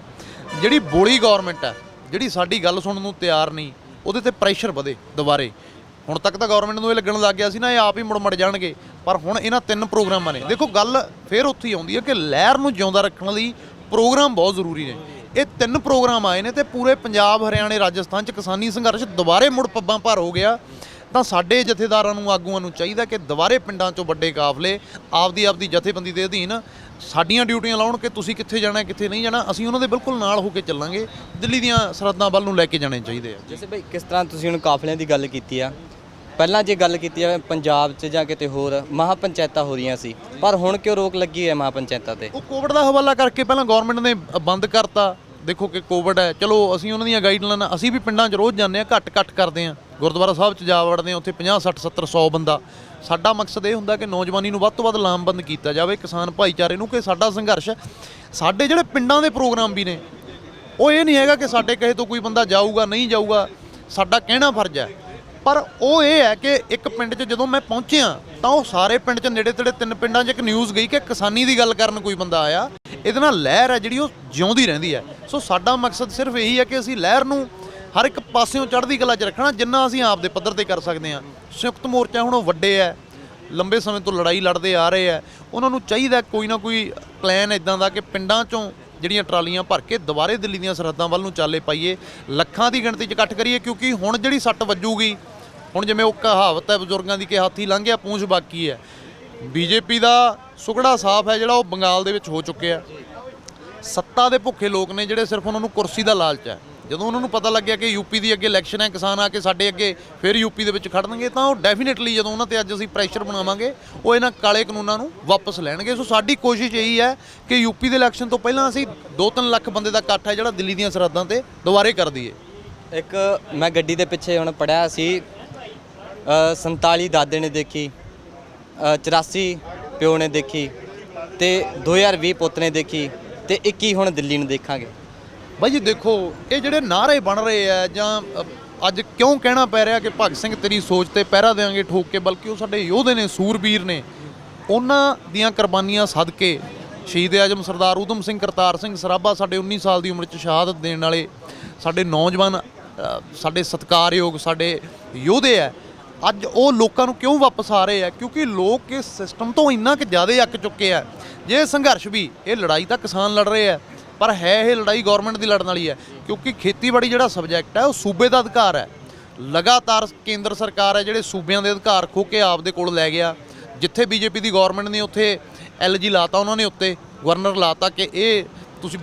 ਜਿਹੜੀ ਬੋਲੀ ਗੌਰਮੈਂਟ ਹੈ, ਜਿਹੜੀ ਸਾਡੀ ਗੱਲ ਸੁਣਨ ਨੂੰ ਤਿਆਰ ਨਹੀਂ, ਉਹਦੇ ਤੇ ਪ੍ਰੈਸ਼ਰ ਵਧੇ ਦੁਬਾਰੇ। ਹੁਣ ਤੱਕ ਤਾਂ ਗਵਰਨਮੈਂਟ ਨੂੰ ਇਹ ਲੱਗਣ ਲੱਗ ਗਿਆ ਸੀ ਨਾ ਇਹ ਆਪ ਹੀ ਮੁੜ ਜਾਣਗੇ, ਪਰ ਹੁਣ ਇਹਨਾਂ 3 ਪ੍ਰੋਗਰਾਮਾਂ ਨੇ, ਦੇਖੋ ਗੱਲ ਫਿਰ ਉੱਥੇ ਹੀ ਆਉਂਦੀ ਹੈ ਕਿ ਲਹਿਰ ਨੂੰ ਜਿਉਂਦਾ ਰੱਖਣ ਲਈ ਪ੍ਰੋਗਰਾਮ ਬਹੁਤ ਜ਼ਰੂਰੀ ਨੇ। ਇਹ 3 ਪ੍ਰੋਗਰਾਮ ਆਏ ਨੇ ਤੇ ਪੂਰੇ ਪੰਜਾਬ, ਹਰਿਆਣੇ, ਰਾਜਸਥਾਨ 'ਚ ਕਿਸਾਨੀ ਸੰਘਰਸ਼ ਦੁਬਾਰੇ ਮੁੜ ਪੱਬਾਂ ਭਾਰ ਹੋ ਗਿਆ। ਤਾਂ ਸਾਡੇ ਜਥੇਦਾਰਾਂ ਨੂੰ, ਆਗੂਆਂ ਨੂੰ ਚਾਹੀਦਾ ਕਿ ਦੁਬਾਰੇ ਪਿੰਡਾਂ 'ਚੋਂ ਵੱਡੇ ਕਾਫਲੇ ਆਪਦੀ ਜਥੇਬੰਦੀ ਦੇ ਅਧੀਨ ਸਾਡੀਆਂ ਡਿਊਟੀਆਂ ਲਾਉਣ ਕਿ ਤੁਸੀਂ ਕਿੱਥੇ ਜਾਣਾ, ਕਿੱਥੇ ਨਹੀਂ ਜਾਣਾ, ਅਸੀਂ ਉਹਨਾਂ ਦੇ ਬਿਲਕੁਲ ਨਾਲ ਹੋ ਕੇ ਚੱਲਾਂਗੇ। ਦਿੱਲੀ ਦੀਆਂ ਸਰਹੱਦਾਂ ਵੱਲ ਨੂੰ ਲੈ ਕੇ ਜਾਣੇ ਚਾਹੀਦੇ ਆ। ਜੈਸੇ ਭਾਈ ਕਿਸ ਤਰ੍ਹਾਂ ਤੁਸੀਂ ਹੁਣ ਕਾਫਲਿਆਂ ਦੀ ਗੱਲ ਕੀਤੀ ਆ, ਪਹਿਲਾਂ ਜੇ ਗੱਲ ਕੀਤੀ ਜਾਵੇ ਪੰਜਾਬ 'ਚ ਜਾਂ ਕਿਤੇ ਹੋਰ ਮਹਾ ਪੰਚਾਇਤਾਂ ਹੋ ਰਹੀਆਂ ਸੀ, ਪਰ ਹੁਣ ਕਿਉਂ ਰੋਕ ਲੱਗੀ ਹੈ ਮਹਾ ਪੰਚਾਇਤਾਂ ਤੇ? ਉਹ ਕੋਵਿਡ ਦਾ ਹਵਾਲਾ ਕਰਕੇ ਪਹਿਲਾਂ ਗਵਰਨਮੈਂਟ ਨੇ ਬੰਦ ਕਰਤਾ। ਦੇਖੋ ਕਿ ਕੋਵਿਡ ਹੈ, ਚਲੋ ਅਸੀਂ ਉਹਨਾਂ ਦੀਆਂ ਗਾਈਡਲਾਈਨਾਂ, ਅਸੀਂ ਵੀ ਪਿੰਡਾਂ 'ਚ ਰੋਜ਼ ਜਾਂਦੇ ਹਾਂ, ਘੱਟ ਕਰਦੇ ਹਾਂ, ਗੁਰਦੁਆਰਾ ਸਾਹਿਬ 'ਚ ਜਾ ਵੜਦੇ ਹਾਂ, ਉੱਥੇ 50 60 70 100 ਬੰਦਾ। ਸਾਡਾ ਮਕਸਦ ਇਹ ਹੁੰਦਾ ਕਿ ਨੌਜਵਾਨੀ ਨੂੰ ਵੱਧ ਤੋਂ ਵੱਧ ਲਾਮਬੰਦ ਕੀਤਾ ਜਾਵੇ, ਕਿਸਾਨ ਭਾਈਚਾਰੇ ਨੂੰ, ਕਿ ਸਾਡਾ ਸੰਘਰਸ਼, ਸਾਡੇ ਜਿਹੜੇ ਪਿੰਡਾਂ ਦੇ ਪ੍ਰੋਗਰਾਮ ਵੀ ਨੇ, ਉਹ ਇਹ ਨਹੀਂ ਹੈਗਾ ਕਿ ਸਾਡੇ ਕਹੇ ਤੋਂ ਕੋਈ ਬੰਦਾ ਜਾਊਗਾ ਨਹੀਂ ਜਾਊਗਾ, ਸਾਡਾ ਕਹਿਣਾ ਫਰਜ਼ ਹੈ। ਪਰ ਉਹ ਇਹ ਹੈ ਕਿ ਇੱਕ ਪਿੰਡ 'ਚ ਜਦੋਂ ਮੈਂ ਪਹੁੰਚਿਆ ਤਾਂ ਉਹ ਸਾਰੇ ਪਿੰਡ 'ਚ ਨੇੜੇ ਤੇੜੇ 3 ਪਿੰਡਾਂ 'ਚ ਇੱਕ ਨਿਊਜ਼ ਗਈ ਕਿ ਕਿਸਾਨੀ ਦੀ ਗੱਲ ਕਰਨ ਕੋਈ ਬੰਦਾ ਆਇਆ। ਇਹਦੇ ਨਾਲ ਲਹਿਰ ਹੈ ਜਿਹੜੀ ਉਹ ਜਿਉਂਦੀ ਰਹਿੰਦੀ ਹੈ। ਸੋ ਸਾਡਾ ਮਕਸਦ ਸਿਰਫ ਇਹੀ ਹੈ ਕਿ ਅਸੀਂ ਲਹਿਰ ਨੂੰ ਹਰ ਇੱਕ ਪਾਸਿਓਂ ਚੜ੍ਹਦੀ ਕਲਾ 'ਚ ਰੱਖਣਾ, ਜਿੰਨਾ ਅਸੀਂ ਆਪ ਦੇ ਪੱਧਰ ਤੇ ਕਰ ਸਕਦੇ ਹਾਂ। ਸੰਯੁਕਤ ਮੋਰਚਾ ਹੁਣ ਉਹ ਵੱਡੇ ਹੈ, ਲੰਬੇ ਸਮੇਂ ਤੋਂ ਲੜਾਈ ਲੜਦੇ ਆ ਰਹੇ ਹੈ, ਉਹਨਾਂ ਨੂੰ ਚਾਹੀਦਾ ਕੋਈ ਨਾ ਕੋਈ ਪਲਾਨ ਇੱਦਾਂ ਦਾ ਕਿ ਪਿੰਡਾਂ 'ਚੋਂ ਜਿਹੜੀਆਂ ਟਰਾਲੀਆਂ ਭਰ ਕੇ ਦੁਬਾਰੇ ਦਿੱਲੀ ਦੀਆਂ ਸਰਹੱਦਾਂ ਵੱਲ ਨੂੰ ਚਾਲੇ ਪਾਈਏ, ਲੱਖਾਂ ਦੀ ਗਿਣਤੀ 'ਚ ਇਕੱਠ ਕਰੀਏ। ਕਿਉਂਕਿ ਹੁਣ ਜਿਹੜੀ ਸੱਟ ਵੱਜੂਗੀ, ਹੁਣ ਜਿਵੇਂ ਉਹ ਕਹਾਵਤ ਹੈ ਬਜ਼ੁਰਗਾਂ ਦੀ ਕਿ ਹਾਥੀ ਲੰਘ ਗਿਆ ਪੂੰਛ ਬਾਕੀ ਹੈ, ਬੀਜੇਪੀ ਦਾ ਸੁਗੜਾ ਸਾਫ਼ ਹੈ ਜਿਹੜਾ ਉਹ ਬੰਗਾਲ ਦੇ ਵਿੱਚ ਹੋ ਚੁੱਕਿਆ। ਸੱਤਾ ਦੇ ਭੁੱਖੇ ਲੋਕ ਨੇ ਜਿਹੜੇ ਸਿਰਫ ਉਹਨਾਂ ਨੂੰ ਕੁਰਸੀ ਦਾ ਲਾਲਚ ਹੈ। ਜਦੋਂ ਉਹਨਾਂ ਨੂੰ ਪਤਾ ਲੱਗਿਆ ਕਿ ਯੂਪੀ ਦੀ ਅੱਗੇ ਇਲੈਕਸ਼ਨ ਹੈ, ਕਿਸਾਨ ਆ ਕੇ ਸਾਡੇ ਅੱਗੇ ਫਿਰ ਯੂਪੀ ਦੇ ਵਿੱਚ ਖੜਨਗੇ, ਤਾਂ ਉਹ ਡੈਫੀਨੇਟਲੀ ਜਦੋਂ ਉਹਨਾਂ ਤੇ ਅੱਜ ਅਸੀਂ ਪ੍ਰੈਸ਼ਰ ਬਣਾਵਾਂਗੇ, ਉਹ ਇਹਨਾਂ ਕਾਲੇ ਕਾਨੂੰਨਾਂ ਨੂੰ ਵਾਪਸ ਲੈਣਗੇ। ਸੋ ਸਾਡੀ ਕੋਸ਼ਿਸ਼ ਇਹੀ ਹੈ ਕਿ ਯੂਪੀ ਦੇ ਇਲੈਕਸ਼ਨ ਤੋਂ ਪਹਿਲਾਂ ਅਸੀਂ 2-3 ਲੱਖ ਬੰਦੇ ਦਾ ਇਕੱਠ ਹੈ ਜਿਹੜਾ ਦਿੱਲੀ ਦੀਆਂ ਸਰਹੱਦਾਂ ਤੇ ਦੁਬਾਰੇ ਕਰ ਦਈਏ। ਇੱਕ ਮੈਂ ਗੱਡੀ ਦੇ ਪਿੱਛੇ ਹੁਣ ਪੜਿਆ ਸੀ 47 ਦਾਦੇ ਨੇ ਦੇਖੀ, 84 ਪਿਓ ਨੇ ਦੇਖੀ, ਤੇ 2020 ਪੁੱਤ ਨੇ ਦੇਖੀ, ਤੇ 21 ਹੁਣ ਦਿੱਲੀ ਨੂੰ ਦੇਖਾਂਗੇ। ਬਾਈ ਜੀ ਦੇਖੋ, ਇਹ ਜਿਹੜੇ ਨਾਅਰੇ ਬਣ ਰਹੇ ਆ ਜਾਂ ਅੱਜ ਕਿਉਂ ਕਹਿਣਾ ਪੈ ਰਿਹਾ ਕਿ ਭਗਤ ਸਿੰਘ ਤੇਰੀ ਸੋਚ ਤੇ ਪਹਿਰਾ ਦੇਵਾਂਗੇ ਠੋਕ ਕੇ, ਬਲਕਿ ਉਹ ਸਾਡੇ ਯੋਧੇ ਨੇ, ਸੂਰਬੀਰ ਨੇ, ਉਹਨਾਂ ਦੀਆਂ ਕੁਰਬਾਨੀਆਂ ਸਦਕੇ ਸ਼ਹੀਦ ਆਜ਼ਮ ਸਰਦਾਰ ਊਧਮ ਸਿੰਘ ਕਰਤਾਰ ਸਿੰਘ ਸਰਾਭਾ ਸਾਡੇ 19 ਸਾਲ ਦੀ ਉਮਰ 'ਚ ਸ਼ਹਾਦਤ ਦੇਣ ਵਾਲੇ ਸਾਡੇ ਨੌਜਵਾਨ, ਸਾਡੇ ਸਤਿਕਾਰਯੋਗ ਸਾਡੇ ਯੋਧੇ ਆ। ਅੱਜ ਉਹ ਲੋਕਾਂ ਨੂੰ ਕਿਉਂ ਵਾਪਸ ਆ ਰਹੇ ਆ? ਕਿਉਂਕਿ ਲੋਕ ਇਸ ਸਿਸਟਮ ਤੋਂ ਇੰਨਾ ਕਿ ਜ਼ਿਆਦਾ ਅੱਕ ਚੁੱਕੇ ਆ। ਜੇ ਸੰਘਰਸ਼ ਵੀ, ਇਹ ਲੜਾਈ ਤਾਂ ਕਿਸਾਨ ਲੜ ਰਹੇ ਆ, ਪਰ ਹੈ ਇਹ ਲੜਾਈ ਗਵਰਨਮੈਂਟ ਦੀ ਲੜਨ ਵਾਲੀ ਹੈ। ਕਿਉਂਕਿ ਖੇਤੀਬਾੜੀ ਜਿਹੜਾ ਸਬਜੈਕਟ ਹੈ ਉਹ ਸੂਬੇ ਦਾ ਅਧਿਕਾਰ ਹੈ। ਲਗਾਤਾਰ ਕੇਂਦਰ ਸਰਕਾਰ ਹੈ ਜਿਹੜੇ ਸੂਬਿਆਂ ਦੇ ਅਧਿਕਾਰ ਖੋਹ ਕੇ ਆਪਦੇ ਕੋਲ ਲੈ ਗਿਆ। ਜਿੱਥੇ ਬੀਜੇਪੀ ਦੀ ਗਵਰਨਮੈਂਟ ਨੇ ਉੱਥੇ LG ਲਾਤਾ, ਉਹਨਾਂ ਨੇ ਉੱਤੇ ਗਵਰਨਰ ਲਾਤਾ ਕਿ ਇਹ ਤੁਸੀਂ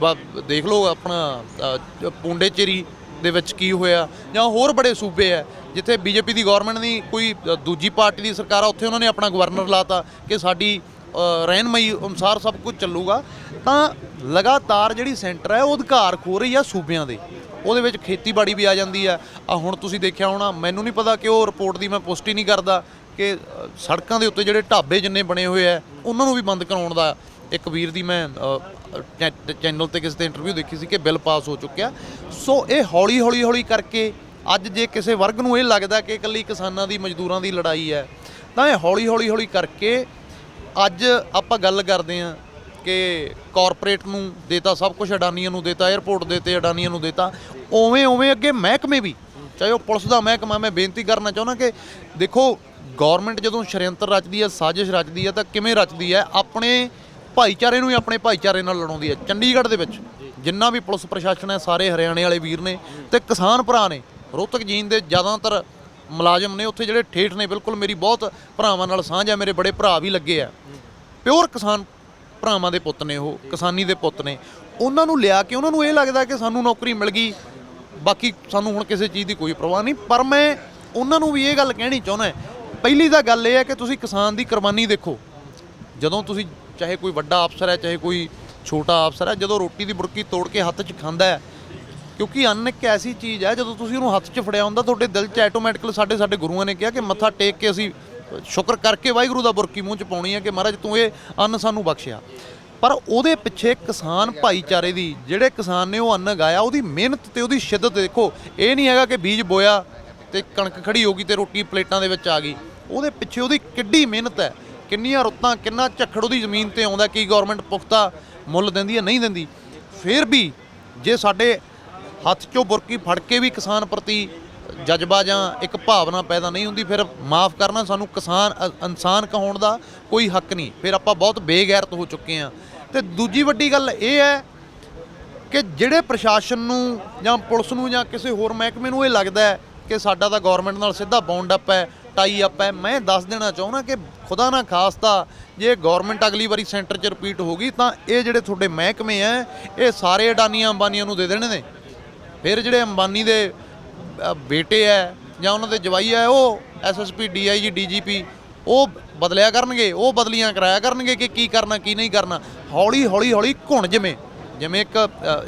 ਦੇਖ ਲਓ ਆਪਣਾ ਪੂੰਡੇਚੇਰੀ ਦੇ ਵਿੱਚ ਕੀ ਹੋਇਆ, ਜਾਂ ਹੋਰ ਬੜੇ ਸੂਬੇ ਹੈ ਜਿੱਥੇ ਬੀਜੇਪੀ ਦੀ ਗਵਰਨਮੈਂਟ ਦੀ ਕੋਈ ਦੂਜੀ ਪਾਰਟੀ ਦੀ ਸਰਕਾਰ ਆ, ਉੱਥੇ ਉਹਨਾਂ ਨੇ ਆਪਣਾ ਗਵਰਨਰ ਲਾਤਾ ਕਿ ਸਾਡੀ ਰਹਿਨਮਈ ਅਨੁਸਾਰ ਸਭ ਕੁਝ ਚੱਲੂਗਾ। ਤਾਂ ਲਗਾਤਾਰ ਜਿਹੜੀ ਸੈਂਟਰ ਹੈ ਉਹ ਅਧਿਕਾਰ ਖੋ ਰਹੀ ਆ ਸੂਬਿਆਂ ਦੇ। ਉਹਦੇ ਵਿੱਚ ਖੇਤੀਬਾੜੀ ਵੀ ਆ ਜਾਂਦੀ ਆ। ਹੁਣ ਤੁਸੀਂ ਦੇਖਿਆ ਹੋਣਾ, ਮੈਨੂੰ ਨਹੀਂ ਪਤਾ ਕਿ ਉਹ ਰਿਪੋਰਟ ਦੀ ਮੈਂ ਪੁਸ਼ਟੀ ਨਹੀਂ ਕਰਦਾ ਕਿ ਸੜਕਾਂ ਦੇ ਉੱਤੇ ਜਿਹੜੇ ਢਾਬੇ ਜਿੰਨੇ ਬਣੇ ਹੋਏ ਆ ਉਹਨਾਂ ਨੂੰ ਵੀ ਬੰਦ ਕਰਾਉਣ ਦਾ ਇੱਕ ਵੀਰ ਦੀ ਮੈਂ ਚੈਨਲ ਤੇ ਕਿਸੇ ਤੇ ਇੰਟਰਵਿਊ ਦੇਖੀ ਸੀ ਕਿ ਬਿੱਲ ਪਾਸ ਹੋ ਚੁੱਕਿਆ। ਸੋ ਇਹ ਹੌਲੀ ਕਰਕੇ ਅੱਜ ਜੇ ਕਿਸੇ ਵਰਗ ਨੂੰ ਇਹ ਲੱਗਦਾ ਕਿ ਇਕੱਲੀ ਕਿਸਾਨਾਂ ਦੀ, ਮਜ਼ਦੂਰਾਂ ਦੀ ਲੜਾਈ ਹੈ, ਤਾਂ ਇਹ ਹੌਲੀ ਕਰਕੇ ਅੱਜ ਆਪਾਂ ਗੱਲ ਕਰਦੇ ਹਾਂ ਕਿ ਕਾਰਪੋਰੇਟ ਨੂੰ ਦੇਤਾ ਸਭ ਕੁਝ, ਅਡਾਨੀਆਂ ਨੂੰ ਦੇਤਾ, 에ਅਰਪੋਰਟ ਦੇਤੇ ਅਡਾਨੀਆਂ ਨੂੰ ਦੇਤਾ। ਉਵੇਂ ਅੱਗੇ ਮਹਿਕਮੇ ਵੀ, ਚਾਹੇ ਉਹ ਪੁਲਿਸ ਦਾ ਮਹਿਕਮਾ, ਮੈਂ ਬੇਨਤੀ ਕਰਨਾ ਚਾਹੁੰਦਾ ਕਿ ਦੇਖੋ ਗਵਰਨਮੈਂਟ ਜਦੋਂ ਸ਼ੜਯੰਤਰ ਰਚਦੀ ਹੈ, ਸਾਜ਼ਿਸ਼ ਰਚਦੀ ਹੈ, ਤਾਂ ਕਿਵੇਂ ਰਚਦੀ ਹੈ? ਆਪਣੇ ਭਾਈਚਾਰੇ ਨੂੰ ਹੀ ਆਪਣੇ ਭਾਈਚਾਰੇ ਨਾਲ ਲੜਾਉਂਦੀ ਹੈ। ਚੰਡੀਗੜ੍ਹ ਦੇ ਵਿੱਚ ਜਿੰਨਾ ਵੀ ਪੁਲਿਸ ਪ੍ਰਸ਼ਾਸਨ ਹੈ ਸਾਰੇ ਹਰਿਆਣੇ ਵਾਲੇ ਵੀਰ ਨੇ ਤੇ ਕਿਸਾਨ ਭਰਾ ਨੇ। ਰੋਹਤਕ ਜੀਨ ਦੇ ਜ਼ਿਆਦਾਤਰ ਮੁਲਾਜ਼ਮ ਨੇ ਉੱਥੇ ਜਿਹੜੇ ਠੇਠ ਨੇ, ਬਿਲਕੁਲ ਮੇਰੀ ਬਹੁਤ ਭਰਾਵਾਂ ਨਾਲ ਸਾਂਝ ਹੈ, ਮੇਰੇ ਬੜੇ ਭਰਾ ਵੀ ਲੱਗੇ ਆ, ਪਿਓਰ ਕਿਸਾਨ ਭਰਾਵਾਂ ਦੇ ਪੁੱਤ ਨੇ, ਉਹ ਕਿਸਾਨੀ ਦੇ ਪੁੱਤ ਨੇ, ਉਹਨਾਂ ਨੂੰ ਲਿਆ ਕੇ ਉਹਨਾਂ ਨੂੰ ਇਹ ਲੱਗਦਾ ਕਿ ਸਾਨੂੰ ਨੌਕਰੀ ਮਿਲ ਗਈ, ਬਾਕੀ ਸਾਨੂੰ ਹੁਣ ਕਿਸੇ ਚੀਜ਼ ਦੀ ਕੋਈ ਪਰਵਾਹ ਨਹੀਂ। ਪਰ ਮੈਂ ਉਹਨਾਂ ਨੂੰ ਵੀ ਇਹ ਗੱਲ ਕਹਿਣੀ ਚਾਹੁੰਦਾ, ਪਹਿਲੀ ਤਾਂ ਗੱਲ ਇਹ ਹੈ ਕਿ ਤੁਸੀਂ ਕਿਸਾਨ ਦੀ ਕੁਰਬਾਨੀ ਦੇਖੋ। ਜਦੋਂ ਤੁਸੀਂ ਚਾਹੇ ਕੋਈ ਵੱਡਾ ਅਫਸਰ ਹੈ ਚਾਹੇ ਕੋਈ ਛੋਟਾ ਅਫਸਰ ਹੈ, ਜਦੋਂ ਰੋਟੀ ਦੀ ਬੁਰਕੀ ਤੋੜ ਕੇ ਹੱਥ 'ਚ ਖਾਂਦਾ ਹੈ, ਕਿਉਂਕਿ ਅੰਨ ਇੱਕ ਐਸੀ ਚੀਜ਼ ਹੈ ਜਦੋਂ ਤੁਸੀਂ ਉਹਨੂੰ ਹੱਥ 'ਚ ਫੜਿਆ ਹੁੰਦਾ ਤੁਹਾਡੇ ਦਿਲ 'ਚ ਆਟੋਮੈਟਿਕਲੀ ਸਾਡੇ ਗੁਰੂਆਂ ਨੇ ਕਿਹਾ ਕਿ ਮੱਥਾ ਟੇਕ ਕੇ ਅਸੀਂ ਸ਼ੁਕਰ ਕਰਕੇ ਵਾਹਿਗੁਰੂ ਦਾ ਬੁਰਕੀ ਮੂੰਹ 'ਚ ਪਾਉਣੀ ਹੈ ਕਿ ਮਹਾਰਾਜ ਤੂੰ ਇਹ ਅੰਨ ਸਾਨੂੰ ਬਖਸ਼ਿਆ। ਪਰ ਉਹਦੇ ਪਿੱਛੇ ਕਿਸਾਨ ਭਾਈਚਾਰੇ ਦੀ, ਜਿਹੜੇ ਕਿਸਾਨ ਨੇ ਉਹ ਅੰਨ ਗਾਇਆ, ਉਹਦੀ ਮਿਹਨਤ ਤੇ ਉਹਦੀ ਸ਼ਿੱਦਤ ਦੇਖੋ। ਇਹ ਨਹੀਂ ਹੈਗਾ ਕਿ ਬੀਜ ਬੋਇਆ ਤੇ ਕਣਕ ਖੜੀ ਹੋ ਗਈ ਤੇ ਰੋਟੀ ਪਲੇਟਾਂ ਦੇ ਵਿੱਚ ਆ ਗਈ। ਉਹਦੇ ਪਿੱਛੇ ਉਹਦੀ ਕਿੱਡੀ ਮਿਹਨਤ ਹੈ, ਕਿੰਨੀਆਂ ਰੁੱਤਾਂ, ਕਿੰਨਾ ਝੱਖੜ ਉਹਦੀ ਜ਼ਮੀਨ ਤੇ ਆਉਂਦਾ, ਕੀ ਗਵਰਨਮੈਂਟ ਪੁਖਤਾ ਮੁੱਲ ਦਿੰਦੀ ਹੈ ਨਹੀਂ ਦਿੰਦੀ। ਫਿਰ ਵੀ ਜੇ ਸਾਡੇ ਹੱਥ 'ਚੋਂ ਬੁਰਕੀ ਫੜ ਕੇ ਵੀ ਕਿਸਾਨ ਪ੍ਰਤੀ ਜਜ਼ਬਾ ਜਾਂ ਇੱਕ ਭਾਵਨਾ ਪੈਦਾ ਨਹੀਂ ਹੁੰਦੀ, ਫਿਰ ਮਾਫ ਕਰਨਾ, ਸਾਨੂੰ ਇਨਸਾਨ ਕਹਾਉਣ ਦਾ ਕੋਈ ਹੱਕ ਨਹੀਂ। ਫਿਰ ਆਪਾਂ ਬਹੁਤ ਬੇਗੈਰਤ ਹੋ ਚੁੱਕੇ ਹਾਂ। ਤੇ ਦੂਜੀ ਵੱਡੀ ਗੱਲ ਇਹ ਹੈ ਕਿ ਜਿਹੜੇ ਪ੍ਰਸ਼ਾਸਨ ਨੂੰ ਜਾਂ ਪੁਲਿਸ ਨੂੰ ਜਾਂ ਕਿਸੇ ਹੋਰ ਮਹਿਕਮੇ ਨੂੰ ਇਹ ਲੱਗਦਾ ਹੈ ਕਿ ਸਾਡਾ ਤਾਂ ਗਵਰਨਮੈਂਟ ਨਾਲ ਸਿੱਧਾ ਬਾਉਂਡ ਅਪ ਹੈ, ਟਾਈ ਅਪ ਹੈ, ਮੈਂ ਦੱਸ ਦੇਣਾ ਚਾਹੁੰਦਾ ਕਿ ਖੁਦਾ ਨਾ ਖਾਸਤਾ ਜੇ ਗਵਰਨਮੈਂਟ ਅਗਲੀ ਵਾਰੀ ਸੈਂਟਰ 'ਚ ਰਿਪੀਟ ਹੋ ਗਈ ਤਾਂ ਇਹ ਜਿਹੜੇ ਤੁਹਾਡੇ ਮਹਿਕਮੇ ਹੈ ਇਹ ਸਾਰੇ ਅਡਾਨੀਆਂ ਅੰਬਾਨੀਆਂ ਨੂੰ ਦੇ ਦੇਣੇ ਨੇ। ਫਿਰ ਜਿਹੜੇ ਅੰਬਾਨੀ ਦੇ ਬੇਟੇ ਹੈ ਜਾਂ ਉਹਨਾਂ ਦੇ ਜਵਾਈ ਹੈ ਉਹ SSP DIG DGP ਉਹ ਬਦਲਿਆ ਕਰਨਗੇ, ਉਹ ਬਦਲੀਆਂ ਕਰਾਇਆ ਕਰਨਗੇ ਕਿ ਕੀ ਕਰਨਾ ਕੀ ਨਹੀਂ ਕਰਨਾ। ਹੌਲੀ ਘੁਣ ਜਿਵੇਂ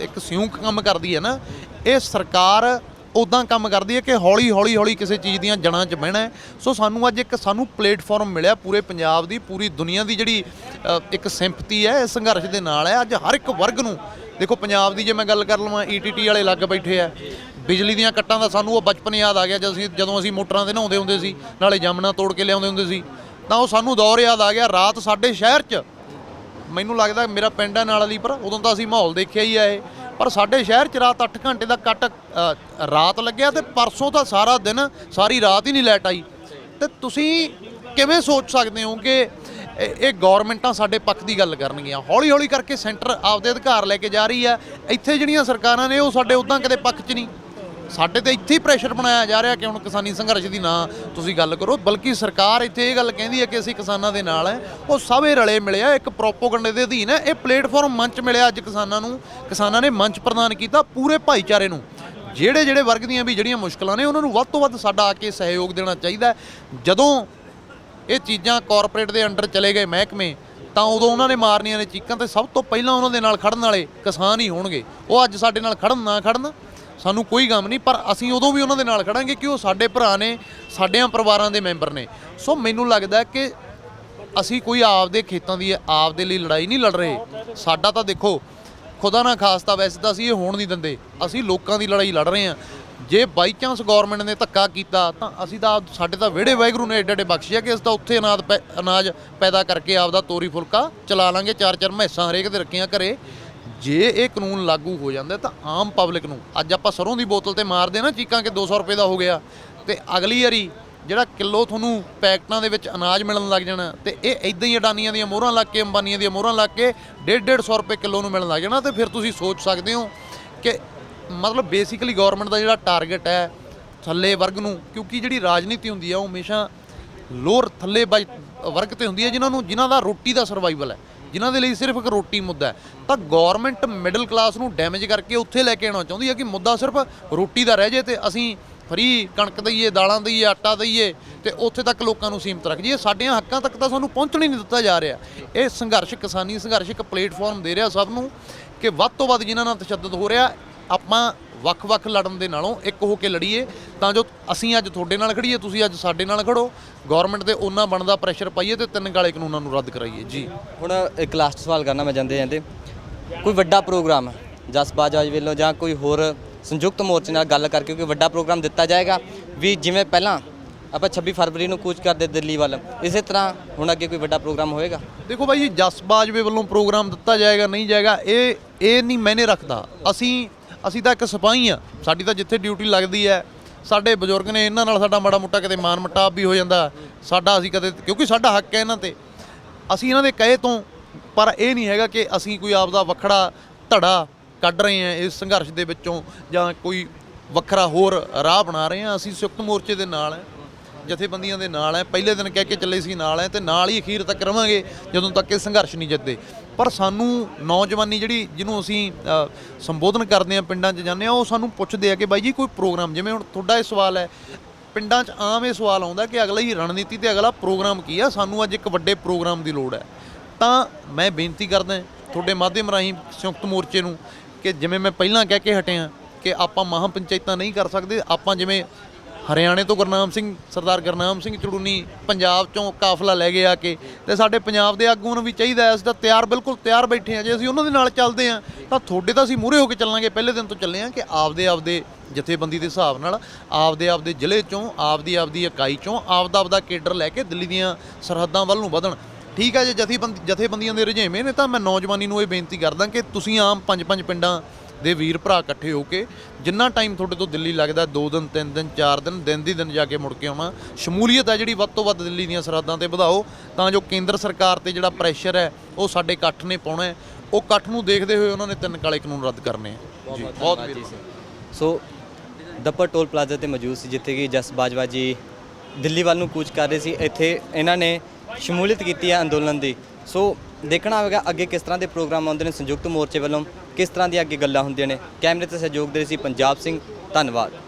ਇੱਕ ਸਿਉਂਕ ਕੰਮ ਕਰਦੀ ਹੈ ਨਾ, ਇਹ ਸਰਕਾਰ ਉੱਦਾਂ ਕੰਮ ਕਰਦੀ ਹੈ ਕਿ ਹੌਲੀ ਕਿਸੇ ਚੀਜ਼ ਦੀਆਂ ਜੜ੍ਹਾਂ 'ਚ ਬਹਿਣਾ ਹੈ। ਸੋ ਸਾਨੂੰ ਅੱਜ ਸਾਨੂੰ ਪਲੇਟਫਾਰਮ ਮਿਲਿਆ ਪੂਰੇ ਪੰਜਾਬ ਦੀ, ਪੂਰੀ ਦੁਨੀਆ ਦੀ ਜਿਹੜੀ ਇੱਕ ਸਿੰਪਥੀ ਹੈ ਇਸ ਸੰਘਰਸ਼ ਦੇ ਨਾਲ ਹੈ। ਅੱਜ ਹਰ ਇੱਕ ਵਰਗ ਨੂੰ ਦੇਖੋ, ਪੰਜਾਬ ਦੀ ਜੇ ਮੈਂ ਗੱਲ ਕਰ ਲਵਾਂ, ETT ਵਾਲੇ ਲੱਗ ਬੈਠੇ ਆ, ਬਿਜਲੀ ਦੀਆਂ ਕੱਟਾਂ ਦਾ ਸਾਨੂੰ ਉਹ ਬਚਪਨ ਯਾਦ ਆ ਗਿਆ ਜਦੋਂ ਅਸੀਂ ਮੋਟਰਾਂ 'ਤੇ ਨਹਾਉਂਦੇ ਹੁੰਦੇ ਸੀ, ਨਾਲੇ ਜਮਨਾ ਤੋੜ ਕੇ ਲਿਆਉਂਦੇ ਹੁੰਦੇ ਸੀ, ਤਾਂ ਉਹ ਸਾਨੂੰ ਦੌਰ ਯਾਦ ਆ ਗਿਆ। ਰਾਤ ਸਾਡੇ ਸ਼ਹਿਰ 'ਚ, ਮੈਨੂੰ ਲੱਗਦਾ ਮੇਰਾ ਪਿੰਡ ਹੈ ਨਾਲ ਵਾਲੀ, ਪਰ ਉਦੋਂ ਤਾਂ ਅਸੀਂ ਮਾਹੌਲ ਦੇਖਿਆ ਹੀ ਆ ਇਹ, ਪਰ ਸਾਡੇ ਸ਼ਹਿਰ 'ਚ ਰਾਤ 8 ਘੰਟੇ ਦਾ ਕੱਟ ਰਾਤ ਲੱਗਿਆ ਤੇ ਪਰਸੋਂ ਤਾਂ ਸਾਰਾ ਦਿਨ ਸਾਰੀ ਰਾਤ ਹੀ ਨਹੀਂ ਲਾਈਟ ਆਈ। ਤੇ ਤੁਸੀਂ ਕਿਵੇਂ ਸੋਚ ਸਕਦੇ ਹੋ ਕਿ ਇਹ ਗਵਰਨਮੈਂਟਾਂ ਸਾਡੇ ਪੱਖ ਦੀ ਗੱਲ ਕਰਨਗੀਆਂ? ਹੌਲੀ ਕਰਕੇ ਸੈਂਟਰ ਆਪਦੇ ਅਧਿਕਾਰ ਲੈ ਕੇ ਜਾ ਰਹੀ ਹੈ। ਇੱਥੇ ਜਿਹੜੀਆਂ ਸਰਕਾਰਾਂ ਨੇ ਉਹ ਸਾਡੇ ਉੱਦਾਂ ਕਿਤੇ ਪੱਖ 'ਚ ਨਹੀਂ, ਸਾਡੇ ਤੇ ਇੱਥੇ ਹੀ ਪ੍ਰੈਸ਼ਰ ਬਣਾਇਆ ਜਾ ਰਿਹਾ ਕਿ ਹੁਣ ਕਿਸਾਨੀ ਸੰਘਰਸ਼ ਦੀ ਨਾ ਤੁਸੀਂ ਗੱਲ ਕਰੋ, ਬਲਕਿ ਸਰਕਾਰ ਇੱਥੇ ਇਹ ਗੱਲ ਕਹਿੰਦੀ ਹੈ ਕਿ ਅਸੀਂ ਕਿਸਾਨਾਂ ਦੇ ਨਾਲ ਹੈ। ਉਹ ਸਭ ਇਹ ਰਲੇ ਮਿਲੇ ਆ, ਇੱਕ ਪ੍ਰੋਪੋਗੰਡੇ ਦੇ ਅਧੀਨ ਹੈ। ਇਹ ਪਲੇਟਫਾਰਮ ਮੰਚ ਮਿਲਿਆ ਅੱਜ ਕਿਸਾਨਾਂ ਨੂੰ, ਕਿਸਾਨਾਂ ਨੇ ਮੰਚ ਪ੍ਰਦਾਨ ਕੀਤਾ ਪੂਰੇ ਭਾਈਚਾਰੇ ਨੂੰ। ਜਿਹੜੇ ਵਰਗ ਦੀਆਂ ਵੀ ਜਿਹੜੀਆਂ ਮੁਸ਼ਕਲਾਂ ਨੇ ਉਹਨਾਂ ਨੂੰ ਵੱਧ ਤੋਂ ਵੱਧ ਸਾਡਾ ਆ ਕੇ ਸਹਿਯੋਗ ਦੇਣਾ ਚਾਹੀਦਾ। ਜਦੋਂ ਇਹ ਚੀਜ਼ਾਂ ਕਾਰਪੋਰੇਟ ਦੇ ਅੰਡਰ ਚਲੇ ਗਏ ਮਹਿਕਮੇ, ਤਾਂ ਉਦੋਂ ਉਹਨਾਂ ਨੇ ਮਾਰਨੀਆਂ ਨੇ ਚੀਕਾਂ, ਤੇ ਸਭ ਤੋਂ ਪਹਿਲਾਂ ਉਹਨਾਂ ਦੇ ਨਾਲ ਖੜਨ ਵਾਲੇ ਕਿਸਾਨ ਹੀ ਹੋਣਗੇ। ਉਹ ਅੱਜ ਸਾਡੇ ਨਾਲ ਖੜਨ ਨਾ ਖੜਨ ਸਾਨੂੰ ਕੋਈ ਗਮ ਨਹੀਂ, ਪਰ ਅਸੀਂ ਉਦੋਂ ਵੀ ਉਹਨਾਂ ਦੇ ਨਾਲ ਖੜਾਂਗੇ ਕਿ ਉਹ ਸਾਡੇ ਭਰਾ ਨੇ, ਸਾਡਿਆਂ ਪਰਿਵਾਰਾਂ ਦੇ ਮੈਂਬਰ ਨੇ। ਸੋ ਮੈਨੂੰ ਲੱਗਦਾ ਕਿ ਅਸੀਂ ਕੋਈ ਆਪਦੇ ਖੇਤਾਂ ਦੀ ਆਪਦੇ ਲਈ ਲੜਾਈ ਨਹੀਂ ਲੜ ਰਹੇ। ਸਾਡਾ ਤਾਂ ਦੇਖੋ ਖੁਦਾ ਨਾ ਖਾਸਤਾ, ਵੈਸੇ ਤਾਂ ਅਸੀਂ ਇਹ ਹੋਣ ਨਹੀਂ ਦਿੰਦੇ, ਅਸੀਂ ਲੋਕਾਂ ਦੀ ਲੜਾਈ ਲੜ ਰਹੇ ਹਾਂ। ਜੇ ਬਾਈ ਚਾਂਸ ਗਵਰਨਮੈਂਟ ਨੇ ਧੱਕਾ ਕੀਤਾ ਤਾਂ ਅਸੀਂ ਤਾਂ ਸਾਡੇ ਤਾਂ ਵਿਹੜੇ ਵਾਹਿਗੁਰੂ ਨੇ ਏਡੇ ਬਖਸ਼ਿਆ ਕਿ ਅਸੀਂ ਤਾਂ ਉੱਥੇ ਅਨਾਜ ਪੈਦਾ ਕਰਕੇ ਆਪਦਾ ਤੋਰੀ ਫੁਲਕਾ ਚਲਾ ਲਾਂਗੇ। 4-4 ਮੈਸਾਂ ਹਰੇਕ ਦੇ ਰੱਖੀਆਂ ਘਰੇ। ਜੇ ਇਹ ਕਾਨੂੰਨ ਲਾਗੂ ਹੋ ਜਾਂਦਾ ਤਾਂ ਆਮ ਪਬਲਿਕ ਨੂੰ, ਅੱਜ ਆਪਾਂ ਸਰੋਂ ਦੀ ਬੋਤਲ ਤੇ ਮਾਰਦੇ ਨਾ ਚੀਕਾਂ ਕਿ 200 ਰੁਪਏ ਦਾ ਹੋ ਗਿਆ, ਤੇ ਅਗਲੀ ਵਾਰੀ ਜਿਹੜਾ ਕਿਲੋ ਤੁਹਾਨੂੰ ਪੈਕਟਾਂ ਦੇ ਵਿੱਚ ਅਨਾਜ ਮਿਲਣ ਲੱਗ ਜਾਣਾ, ਤੇ ਇਹ ਇਦਾਂ ਹੀ ਅਡਾਨੀਆਂ ਦੀਆਂ ਮੋਹਰਾਂ ਲੱਗ ਕੇ, ਅੰਬਾਨੀਆਂ ਦੀਆਂ ਮੋਹਰਾਂ ਲੱਗ ਕੇ 150 ਰੁਪਏ ਕਿਲੋ ਨੂੰ ਮਿਲਣ ਲੱਗ ਜਾਣਾ। ਤੇ ਫਿਰ ਤੁਸੀਂ ਸੋਚ ਸਕਦੇ ਹੋ ਕਿ ਮਤਲਬ ਬੇਸਿਕਲੀ ਗਵਰਨਮੈਂਟ ਦਾ ਜਿਹੜਾ ਟਾਰਗੇਟ ਹੈ ਥੱਲੇ ਵਰਗ ਨੂੰ, ਕਿਉਂਕਿ ਜਿਹੜੀ ਰਾਜਨੀਤੀ ਹੁੰਦੀ ਆ ਉਹ ਹਮੇਸ਼ਾ ਲੋਅਰ ਥੱਲੇ ਵਰਗ ਤੇ ਹੁੰਦੀ ਹੈ, ਜਿਨ੍ਹਾਂ ਦਾ ਰੋਟੀ ਦਾ ਸਰਵਾਈਵਲ ਹੈ, ਜਿਨ੍ਹਾਂ ਦੇ ਲਈ ਸਿਰਫ ਇੱਕ ਰੋਟੀ ਮੁੱਦਾ ਹੈ। ਤਾਂ ਗਵਰਨਮੈਂਟ ਮਿਡਲ ਕਲਾਸ ਨੂੰ ਡੈਮੇਜ ਕਰਕੇ ਉੱਥੇ ਲੈ ਕੇ ਆਉਣਾ ਚਾਹੁੰਦੀ ਹੈ ਕਿ ਮੁੱਦਾ ਸਿਰਫ ਰੋਟੀ ਦਾ ਰਹਿ ਜੇ ਤੇ ਅਸੀਂ ਫਰੀ ਕਣਕ ਦਈਏ, ਦਾਲਾਂ ਦਈਏ, ਆਟਾ ਦਈਏ ਤੇ ਉੱਥੇ ਤੱਕ ਲੋਕਾਂ ਨੂੰ ਸੀਮਤ ਰੱਖ ਜਾਈਏ। ਸਾਡੀਆਂ ਹੱਕਾਂ ਤੱਕ ਤਾਂ ਸਾਨੂੰ ਪਹੁੰਚਣ ਹੀ ਨਹੀਂ ਦਿੱਤਾ ਜਾ ਰਿਹਾ। ਇਹ ਸੰਘਰਸ਼, ਕਿਸਾਨੀ ਸੰਘਰਸ਼ ਇੱਕ ਪਲੇਟਫਾਰਮ ਦੇ ਰਿਹਾ ਸਭ ਨੂੰ ਕਿ ਵੱਧ ਤੋਂ ਵੱਧ ਜਿਨ੍ਹਾਂ ਨਾਲ ਤਸ਼ੱਦਦ ਹੋ ਰਿਹਾ, ਆਪਾਂ ਵੱਖ-ਵੱਖ ਲੜਨ ਦੇ ਨਾਲੋਂ ਇੱਕ ਹੋ ਕੇ ਲੜੀਏ, ਤਾਂ ਜੋ ਅਸੀਂ ਅੱਜ ਤੁਹਾਡੇ ਨਾਲ ਖੜੀਏ, ਤੁਸੀਂ ਅੱਜ ਸਾਡੇ ਨਾਲ ਖੜੋ, ਗਵਰਨਮੈਂਟ ਤੇ ਉਹਨਾਂ ਬਣਦਾ ਪ੍ਰੈਸ਼ਰ ਪਾਈਏ ਤੇ 3 ਕਾਲੇ ਕਾਨੂੰਨਾਂ ਨੂੰ ਰੱਦ ਕਰਾਈਏ ਜੀ। ਹੁਣ ਇੱਕ ਲਾਸਟ ਸਵਾਲ ਕਰਨਾ ਮੈਂ ਜਾਂਦੇ ਕੋਈ ਵੱਡਾ ਪ੍ਰੋਗਰਾਮ ਜਸ ਬਾਜਵਾ ਵੱਲੋਂ ਜਾਂ ਕੋਈ ਹੋਰ ਸੰਯੁਕਤ ਮੋਰਚੇ ਨਾਲ ਗੱਲ ਕਰਕੇ ਕੋਈ ਵੱਡਾ ਪ੍ਰੋਗਰਾਮ ਦਿੱਤਾ ਜਾਏਗਾ ਵੀ ਜਿਵੇਂ ਪਹਿਲਾਂ ਆਪਾਂ 26 ਫਰਵਰੀ ਨੂੰ ਕੂਚ ਕਰਦੇ ਦਿੱਲੀ ਵੱਲ, ਇਸੇ ਤਰ੍ਹਾਂ ਹੁਣ ਅੱਗੇ ਕੋਈ ਵੱਡਾ ਪ੍ਰੋਗਰਾਮ ਹੋਏਗਾ? ਦੇਖੋ ਬਾਈ ਜੀ, ਜਸ ਬਾਜਵੇ ਵੱਲੋਂ ਪ੍ਰੋਗਰਾਮ ਦਿੱਤਾ ਜਾਏਗਾ ਨਹੀਂ ਜਾਏਗਾ ਇਹ ਨਹੀਂ ਮੈਨੇ ਰੱਖਦਾ। ਅਸੀਂ ਤਾਂ ਇੱਕ ਸਿਪਾਹੀ ਆ, ਸਾਡੀ ਤਾਂ ਜਿੱਥੇ ਡਿਊਟੀ ਲੱਗਦੀ ਹੈ, ਸਾਡੇ ਬਜ਼ੁਰਗ ਨੇ, ਇਹਨਾਂ ਨਾਲ ਸਾਡਾ ਮਾੜਾ ਮੋਟਾ ਕਿਤੇ ਮਾਨ ਮਟਾਪ ਵੀ ਹੋ ਜਾਂਦਾ ਸਾਡਾ, ਅਸੀਂ ਕਦੇ, ਕਿਉਂਕਿ ਸਾਡਾ ਹੱਕ ਹੈ ਇਹਨਾਂ ਤੇ, ਅਸੀਂ ਇਹਨਾਂ ਦੇ ਕਹੇ ਤੋਂ, ਪਰ ਇਹ ਨਹੀਂ ਹੈਗਾ ਕਿ ਅਸੀਂ ਕੋਈ ਆਪਦਾ ਵੱਖਰਾ ਧੜਾ ਕੱਢ ਰਹੇ ਹਾਂ ਇਸ ਸੰਘਰਸ਼ ਦੇ ਵਿੱਚੋਂ ਜਾਂ ਕੋਈ ਵੱਖਰਾ ਹੋਰ ਰਾਹ ਬਣਾ ਰਹੇ ਹਾਂ। ਅਸੀਂ ਸੰਯੁਕਤ ਮੋਰਚੇ ਦੇ ਨਾਲ ਹੈ, ਜਥੇਬੰਦੀਆਂ ਦੇ ਨਾਲ ਹੈ। ਪਹਿਲੇ ਦਿਨ ਕਹਿ ਕੇ ਚੱਲੇ ਸੀ ਨਾਲ ਹੈ ਤੇ ਨਾਲ ਹੀ ਅਖੀਰ ਤੱਕ ਰਵਾਂਗੇ ਜਦੋਂ ਤੱਕ ਇਹ ਸੰਘਰਸ਼ ਨਹੀਂ ਜਿੱਤਦੇ। ਪਰ ਸਾਨੂੰ ਨੌਜਵਾਨੀ ਜਿਹੜੀ ਜਿਹਨੂੰ ਅਸੀਂ ਸੰਬੋਧਨ ਕਰਦੇ ਹਾਂ, ਪਿੰਡਾਂ 'ਚ ਜਾਂਦੇ ਹਾਂ, ਉਹ ਸਾਨੂੰ ਪੁੱਛਦੇ ਆ ਕਿ ਬਾਈ ਜੀ ਕੋਈ ਪ੍ਰੋਗਰਾਮ, ਜਿਵੇਂ ਹੁਣ ਤੁਹਾਡਾ ਇਹ ਸਵਾਲ ਹੈ, ਪਿੰਡਾਂ 'ਚ ਆਮ ਇਹ ਸਵਾਲ ਆਉਂਦਾ ਕਿ ਅਗਲਾ ਹੀ ਰਣਨੀਤੀ ਤੇ ਅਗਲਾ ਪ੍ਰੋਗਰਾਮ ਕੀ ਆ। ਸਾਨੂੰ ਅੱਜ ਇੱਕ ਵੱਡੇ ਪ੍ਰੋਗਰਾਮ ਦੀ ਲੋੜ ਹੈ। ਤਾਂ ਮੈਂ ਬੇਨਤੀ ਕਰਦਾ ਤੁਹਾਡੇ ਮਾਧਿਅਮ ਰਾਹੀਂ ਸੰਯੁਕਤ ਮੋਰਚੇ ਨੂੰ ਕਿ ਜਿਵੇਂ ਮੈਂ ਪਹਿਲਾਂ ਕਹਿ ਕੇ ਹਟਿਆ ਕਿ ਆਪਾਂ ਮਹਾਂ ਪੰਚਾਇਤਾਂ ਨਹੀਂ ਕਰ ਸਕਦੇ। ਆਪਾਂ ਜਿਵੇਂ ਹਰਿਆਣੇ ਤੋਂ ਸਰਦਾਰ ਗੁਰਨਾਮ ਸਿੰਘ ਚੜੂਨੀ ਪੰਜਾਬ 'ਚੋਂ ਕਾਫਲਾ ਲੈ ਕੇ ਆ ਕੇ, ਤੇ ਸਾਡੇ ਪੰਜਾਬ ਦੇ ਆਗੂਆਂ ਨੂੰ ਵੀ ਚਾਹੀਦਾ, ਅਸੀਂ ਤਾਂ ਬਿਲਕੁਲ ਤਿਆਰ ਬੈਠੇ ਹਾਂ। ਜੇ ਅਸੀਂ ਉਹਨਾਂ ਦੇ ਨਾਲ ਚੱਲਦੇ ਹਾਂ ਤਾਂ ਤੁਹਾਡੇ ਤਾਂ ਅਸੀਂ ਮੂਹਰੇ ਹੋ ਕੇ ਚੱਲਾਂਗੇ। ਪਹਿਲੇ ਦਿਨ ਤੋਂ ਚੱਲੇ ਹਾਂ ਕਿ ਆਪਦੇ ਜਥੇਬੰਦੀ ਦੇ ਹਿਸਾਬ ਨਾਲ ਆਪਦੇ ਜ਼ਿਲ੍ਹੇ 'ਚੋਂ ਆਪਦੀ ਇਕਾਈ 'ਚੋਂ ਆਪਦਾ ਕੇਡਰ ਲੈ ਕੇ ਦਿੱਲੀ ਦੀਆਂ ਸਰਹੱਦਾਂ ਵੱਲ ਨੂੰ ਵਧਣ। ਠੀਕ ਹੈ, ਜੇ ਜਥੇਬੰਦੀਆਂ ਦੇ ਰੁਝੇਵੇਂ ਨੇ ਤਾਂ ਮੈਂ ਨੌਜਵਾਨੀ ਨੂੰ ਇਹ ਬੇਨਤੀ ਕਰਦਾ ਕਿ ਤੁਸੀਂ ਆਮ 5-5 ਪਿੰਡਾਂ ਦੇ ਵੀਰ ਭਰਾ ਇਕੱਠੇ ਹੋ ਕੇ ਜਿੰਨਾ ਟਾਈਮ ਤੁਹਾਡੇ ਤੋਂ ਦਿੱਲੀ ਲੱਗਦਾ, 2 ਦਿਨ 3 ਦਿਨ 4 ਦਿਨ ਦੀ ਦਿਨ ਜਾ ਕੇ ਮੁੜ ਕੇ ਆਉਣਾ, ਸ਼ਮੂਲੀਅਤ ਹੈ ਜਿਹੜੀ ਵੱਧ ਤੋਂ ਵੱਧ ਦਿੱਲੀ ਦੀਆਂ ਸਰਹੱਦਾਂ ਤੇ ਵਧਾਓ ਤਾਂ ਜੋ ਕੇਂਦਰ ਸਰਕਾਰ ਤੇ ਜਿਹੜਾ ਪ੍ਰੈਸ਼ਰ ਹੈ ਉਹ ਸਾਡੇ ਇਕੱਠ ਨੇ ਪਾਉਣਾ ਹੈ। ਉਹ ਇਕੱਠ ਨੂੰ ਦੇਖਦੇ ਹੋਏ ਉਹਨਾਂ ਨੇ 3 ਕਾਲੇ ਕਾਨੂੰਨ ਰੱਦ ਕਰਨੇ ਆ ਜੀ। ਬਹੁਤ ਸੋ ਦੱਪਰ ਟੋਲ ਪਲਾਜ਼ਾ ਤੇ ਮੌਜੂਦ ਸੀ ਜਿੱਥੇ ਕਿ ਜਸ ਬਾਜਵਾ ਜੀ ਦਿੱਲੀ ਵੱਲ ਨੂੰ ਕੂਚ ਕਰ ਰਹੇ ਸੀ। ਇੱਥੇ ਇਹਨਾਂ ਨੇ ਸ਼ਮੂਲੀਅਤ ਕੀਤੀ ਹੈ ਅੰਦੋਲਨ ਦੀ। ਸੋ ਦੇਖਣਾ ਹੋਵੇਗਾ ਅੱਗੇ ਕਿਸ ਤਰ੍ਹਾਂ ਦੇ ਪ੍ਰੋਗਰਾਮ ਆਉਂਦੇ ਨੇ ਸੰਯੁਕਤ ਮੋਰਚੇ ਵੱਲੋਂ, ਕਿਸ ਤਰ੍ਹਾਂ ਦੀਆਂ ਅੱਗੇ ਗੱਲਾਂ ਹੁੰਦੀਆਂ ਨੇ। ਕੈਮਰੇ ਤੇ ਸਹਿਯੋਗ ਦੇ ਰਹੇ ਸੀ ਪੰਜਾਬ ਸਿੰਘ। ਧੰਨਵਾਦ।